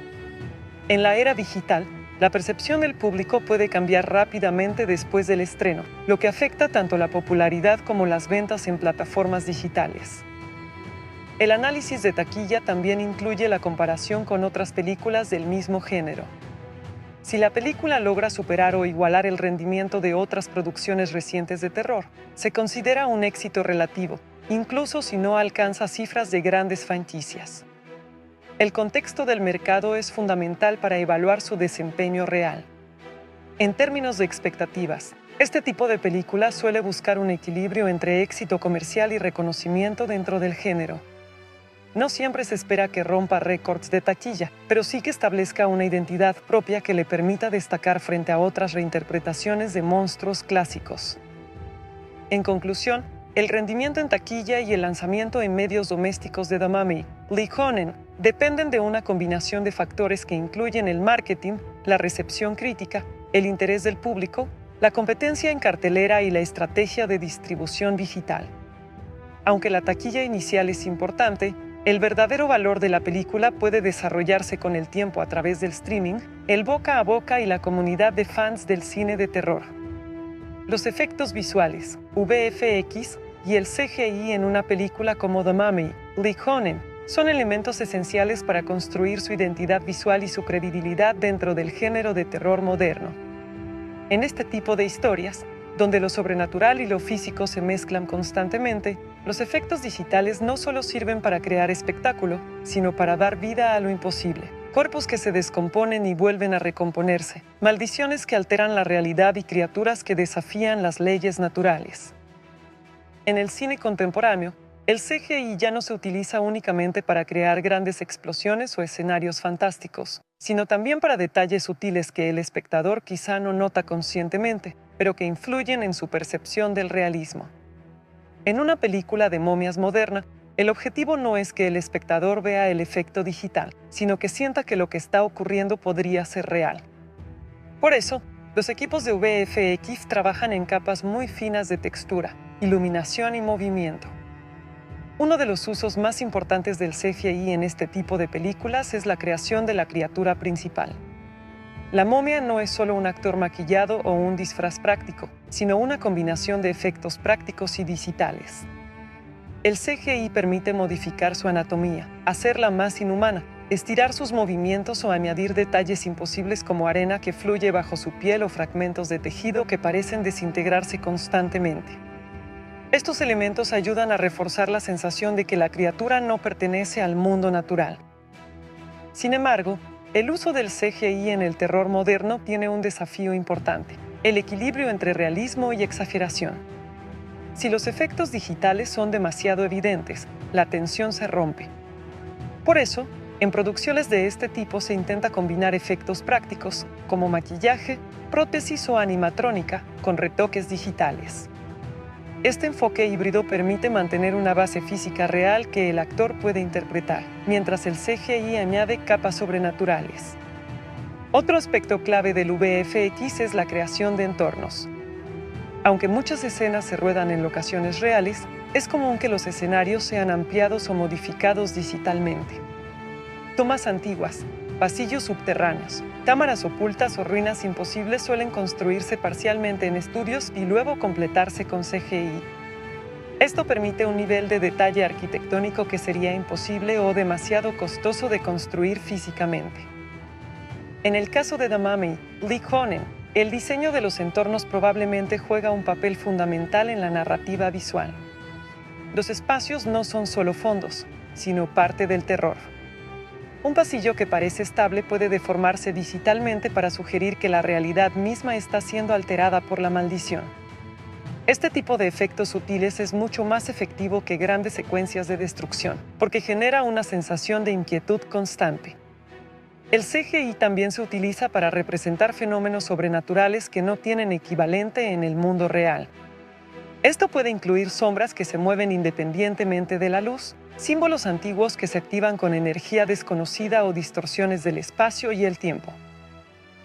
En la era digital, la percepción del público puede cambiar rápidamente después del estreno, lo que afecta tanto la popularidad como las ventas en plataformas digitales. El análisis de taquilla también incluye la comparación con otras películas del mismo género. Si la película logra superar o igualar el rendimiento de otras producciones recientes de terror, se considera un éxito relativo, incluso si no alcanza cifras de grandes franquicias. El contexto del mercado es fundamental para evaluar su desempeño real. En términos de expectativas, este tipo de película suele buscar un equilibrio entre éxito comercial y reconocimiento dentro del género. No siempre se espera que rompa récords de taquilla, pero sí que establezca una identidad propia que le permita destacar frente a otras reinterpretaciones de monstruos clásicos. En conclusión, el rendimiento en taquilla y el lanzamiento en medios domésticos de The Mummy, Lee Cronin, dependen de una combinación de factores que incluyen el marketing, la recepción crítica, el interés del público, la competencia en cartelera y la estrategia de distribución digital. Aunque la taquilla inicial es importante, el verdadero valor de la película puede desarrollarse con el tiempo a través del streaming, el boca a boca y la comunidad de fans del cine de terror. Los efectos visuales, VFX y el CGI en una película como The Mummy, Lee Cronin, son elementos esenciales para construir su identidad visual y su credibilidad dentro del género de terror moderno. En este tipo de historias, donde lo sobrenatural y lo físico se mezclan constantemente, los efectos digitales no solo sirven para crear espectáculo, sino para dar vida a lo imposible. Cuerpos que se descomponen y vuelven a recomponerse, maldiciones que alteran la realidad y criaturas que desafían las leyes naturales. En el cine contemporáneo, el CGI ya no se utiliza únicamente para crear grandes explosiones o escenarios fantásticos, sino también para detalles sutiles que el espectador quizá no nota conscientemente, pero que influyen en su percepción del realismo. En una película de momias moderna, el objetivo no es que el espectador vea el efecto digital, sino que sienta que lo que está ocurriendo podría ser real. Por eso, los equipos de VFX trabajan en capas muy finas de textura, iluminación y movimiento. Uno de los usos más importantes del CGI en este tipo de películas es la creación de la criatura principal. La momia no es solo un actor maquillado o un disfraz práctico, sino una combinación de efectos prácticos y digitales. El CGI permite modificar su anatomía, hacerla más inhumana, estirar sus movimientos o añadir detalles imposibles como arena que fluye bajo su piel o fragmentos de tejido que parecen desintegrarse constantemente. Estos elementos ayudan a reforzar la sensación de que la criatura no pertenece al mundo natural. Sin embargo, el uso del CGI en el terror moderno tiene un desafío importante: el equilibrio entre realismo y exageración. Si los efectos digitales son demasiado evidentes, la tensión se rompe. Por eso, en producciones de este tipo se intenta combinar efectos prácticos, como maquillaje, prótesis o animatrónica, con retoques digitales. Este enfoque híbrido permite mantener una base física real que el actor puede interpretar, mientras el CGI añade capas sobrenaturales. Otro aspecto clave del VFX es la creación de entornos. Aunque muchas escenas se ruedan en locaciones reales, es común que los escenarios sean ampliados o modificados digitalmente. Tomas antiguas, pasillos subterráneos, cámaras ocultas o ruinas imposibles suelen construirse parcialmente en estudios y luego completarse con CGI. Esto permite un nivel de detalle arquitectónico que sería imposible o demasiado costoso de construir físicamente. En el caso de The Mummy, Lee Cronin, el diseño de los entornos probablemente juega un papel fundamental en la narrativa visual. Los espacios no son solo fondos, sino parte del terror. Un pasillo que parece estable puede deformarse digitalmente para sugerir que la realidad misma está siendo alterada por la maldición. Este tipo de efectos sutiles es mucho más efectivo que grandes secuencias de destrucción, porque genera una sensación de inquietud constante. El CGI también se utiliza para representar fenómenos sobrenaturales que no tienen equivalente en el mundo real. Esto puede incluir sombras que se mueven independientemente de la luz, símbolos antiguos que se activan con energía desconocida o distorsiones del espacio y el tiempo.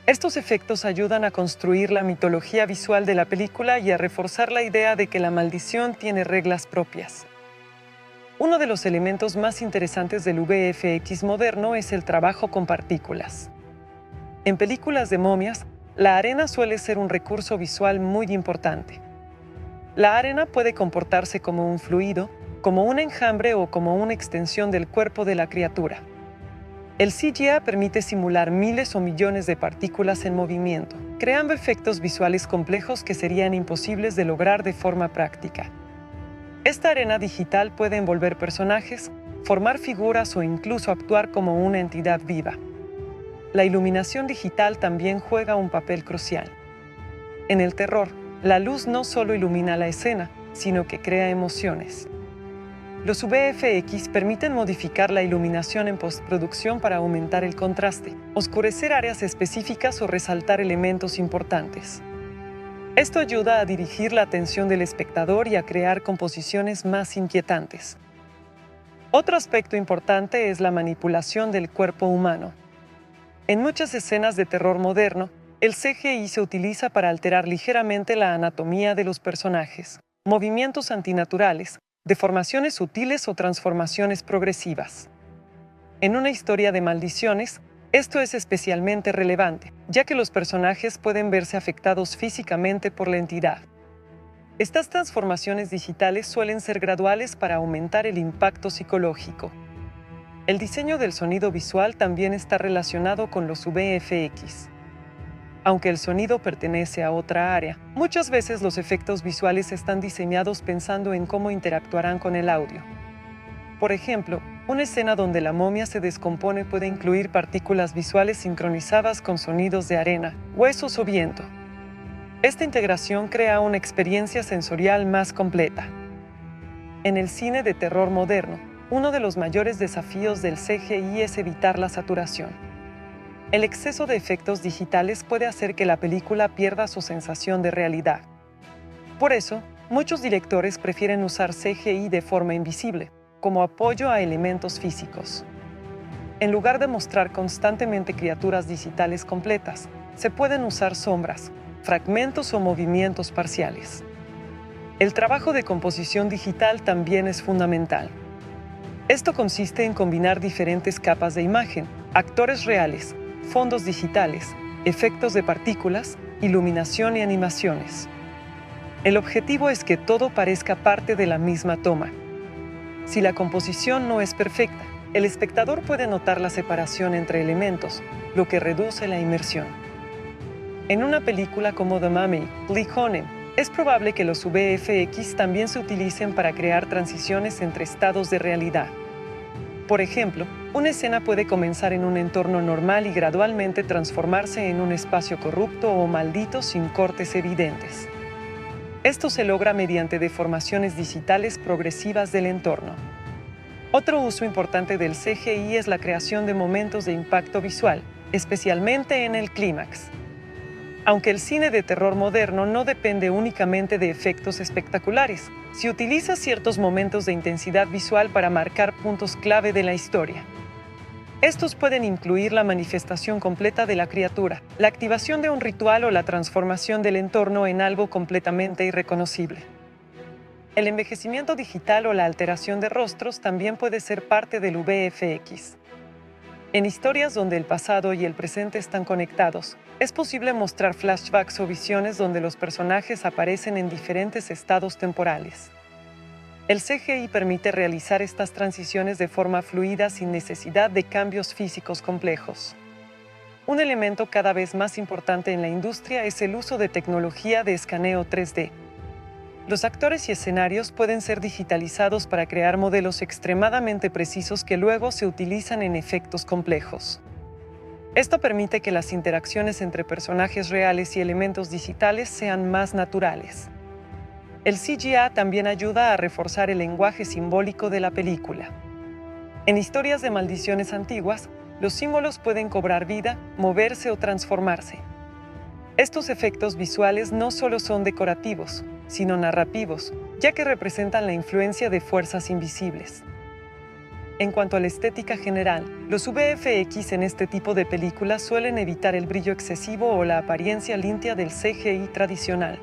Estos efectos ayudan a construir la mitología visual de la película y a reforzar la idea de que la maldición tiene reglas propias. Uno de los elementos más interesantes del VFX moderno es el trabajo con partículas. En películas de momias, la arena suele ser un recurso visual muy importante. La arena puede comportarse como un fluido, como un enjambre o como una extensión del cuerpo de la criatura. El CGI permite simular miles o millones de partículas en movimiento, creando efectos visuales complejos que serían imposibles de lograr de forma práctica. Esta arena digital puede envolver personajes, formar figuras o incluso actuar como una entidad viva. La iluminación digital también juega un papel crucial. En el terror, la luz no solo ilumina la escena, sino que crea emociones. Los VFX permiten modificar la iluminación en postproducción para aumentar el contraste, oscurecer áreas específicas o resaltar elementos importantes. Esto ayuda a dirigir la atención del espectador y a crear composiciones más inquietantes. Otro aspecto importante es la manipulación del cuerpo humano. En muchas escenas de terror moderno, el CGI se utiliza para alterar ligeramente la anatomía de los personajes, movimientos antinaturales, deformaciones sutiles o transformaciones progresivas. En una historia de maldiciones, esto es especialmente relevante, ya que los personajes pueden verse afectados físicamente por la entidad. Estas transformaciones digitales suelen ser graduales para aumentar el impacto psicológico. El diseño del sonido visual también está relacionado con los VFX. Aunque el sonido pertenece a otra área, muchas veces los efectos visuales están diseñados pensando en cómo interactuarán con el audio. Por ejemplo, una escena donde la momia se descompone puede incluir partículas visuales sincronizadas con sonidos de arena, huesos o viento. Esta integración crea una experiencia sensorial más completa. En el cine de terror moderno, uno de los mayores desafíos del CGI es evitar la saturación. El exceso de efectos digitales puede hacer que la película pierda su sensación de realidad. Por eso, muchos directores prefieren usar CGI de forma invisible, como apoyo a elementos físicos. En lugar de mostrar constantemente criaturas digitales completas, se pueden usar sombras, fragmentos o movimientos parciales. El trabajo de composición digital también es fundamental. Esto consiste en combinar diferentes capas de imagen, actores reales, fondos digitales, efectos de partículas, iluminación y animaciones. El objetivo es que todo parezca parte de la misma toma. Si la composición no es perfecta, el espectador puede notar la separación entre elementos, lo que reduce la inmersión. En una película como The Mummy, Lee Cronin, es probable que los VFX también se utilicen para crear transiciones entre estados de realidad. Por ejemplo, una escena puede comenzar en un entorno normal y gradualmente transformarse en un espacio corrupto o maldito sin cortes evidentes. Esto se logra mediante deformaciones digitales progresivas del entorno. Otro uso importante del CGI es la creación de momentos de impacto visual, especialmente en el clímax. Aunque el cine de terror moderno no depende únicamente de efectos espectaculares, se utiliza ciertos momentos de intensidad visual para marcar puntos clave de la historia. Estos pueden incluir la manifestación completa de la criatura, la activación de un ritual o la transformación del entorno en algo completamente irreconocible. El envejecimiento digital o la alteración de rostros también puede ser parte del VFX. En historias donde el pasado y el presente están conectados, es posible mostrar flashbacks o visiones donde los personajes aparecen en diferentes estados temporales. El CGI permite realizar estas transiciones de forma fluida sin necesidad de cambios físicos complejos. Un elemento cada vez más importante en la industria es el uso de tecnología de escaneo 3D. Los actores y escenarios pueden ser digitalizados para crear modelos extremadamente precisos que luego se utilizan en efectos complejos. Esto permite que las interacciones entre personajes reales y elementos digitales sean más naturales. El CGI también ayuda a reforzar el lenguaje simbólico de la película. En historias de maldiciones antiguas, los símbolos pueden cobrar vida, moverse o transformarse. Estos efectos visuales no solo son decorativos, sino narrativos, ya que representan la influencia de fuerzas invisibles. En cuanto a la estética general, los VFX en este tipo de películas suelen evitar el brillo excesivo o la apariencia limpia del CGI tradicional.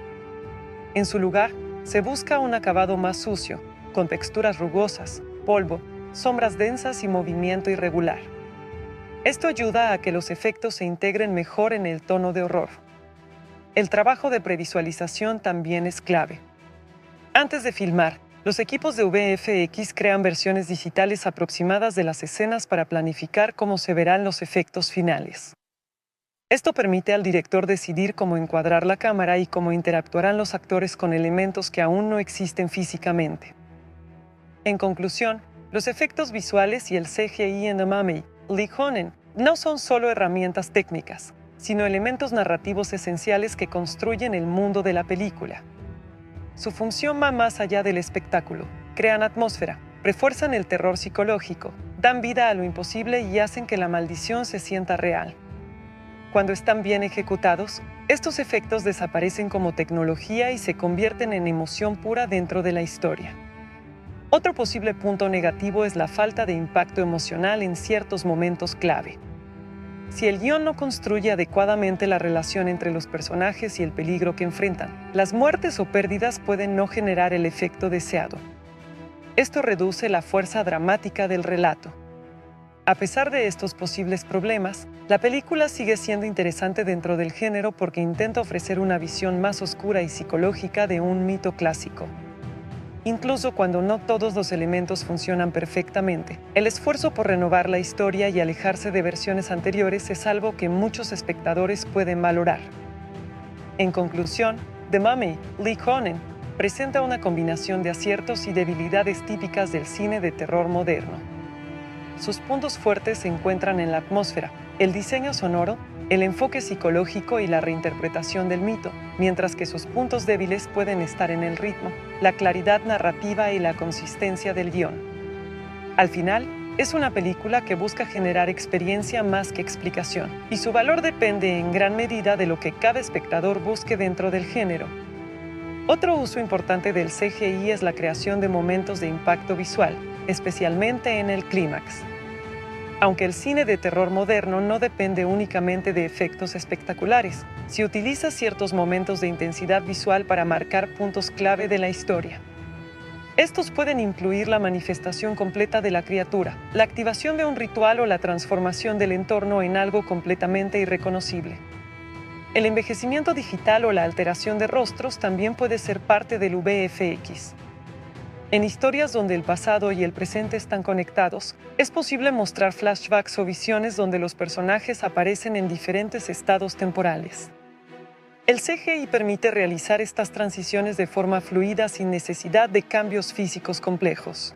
En su lugar, se busca un acabado más sucio, con texturas rugosas, polvo, sombras densas y movimiento irregular. Esto ayuda a que los efectos se integren mejor en el tono de horror. El trabajo de previsualización también es clave. Antes de filmar, los equipos de VFX crean versiones digitales aproximadas de las escenas para planificar cómo se verán los efectos finales. Esto permite al director decidir cómo encuadrar la cámara y cómo interactuarán los actores con elementos que aún no existen físicamente. En conclusión, los efectos visuales y el CGI en The Mummy, Lee Cronin, no son solo herramientas técnicas, sino elementos narrativos esenciales que construyen el mundo de la película. Su función va más allá del espectáculo, crean atmósfera, refuerzan el terror psicológico, dan vida a lo imposible y hacen que la maldición se sienta real. Cuando están bien ejecutados, estos efectos desaparecen como tecnología y se convierten en emoción pura dentro de la historia. Otro posible punto negativo es la falta de impacto emocional en ciertos momentos clave. Si el guión no construye adecuadamente la relación entre los personajes y el peligro que enfrentan, las muertes o pérdidas pueden no generar el efecto deseado. Esto reduce la fuerza dramática del relato. A pesar de estos posibles problemas, la película sigue siendo interesante dentro del género porque intenta ofrecer una visión más oscura y psicológica de un mito clásico. Incluso cuando no todos los elementos funcionan perfectamente, el esfuerzo por renovar la historia y alejarse de versiones anteriores es algo que muchos espectadores pueden valorar. En conclusión, The Mummy, Lee Cronin, presenta una combinación de aciertos y debilidades típicas del cine de terror moderno. Sus puntos fuertes se encuentran en la atmósfera, el diseño sonoro, el enfoque psicológico y la reinterpretación del mito, mientras que sus puntos débiles pueden estar en el ritmo, la claridad narrativa y la consistencia del guión. Al final, es una película que busca generar experiencia más que explicación, y su valor depende en gran medida de lo que cada espectador busque dentro del género. Otro uso importante del CGI es la creación de momentos de impacto visual, especialmente en el clímax. Aunque el cine de terror moderno no depende únicamente de efectos espectaculares, se utiliza ciertos momentos de intensidad visual para marcar puntos clave de la historia. Estos pueden incluir la manifestación completa de la criatura, la activación de un ritual o la transformación del entorno en algo completamente irreconocible. El envejecimiento digital o la alteración de rostros también puede ser parte del VFX. En historias donde el pasado y el presente están conectados, es posible mostrar flashbacks o visiones donde los personajes aparecen en diferentes estados temporales. El CGI permite realizar estas transiciones de forma fluida sin necesidad de cambios físicos complejos.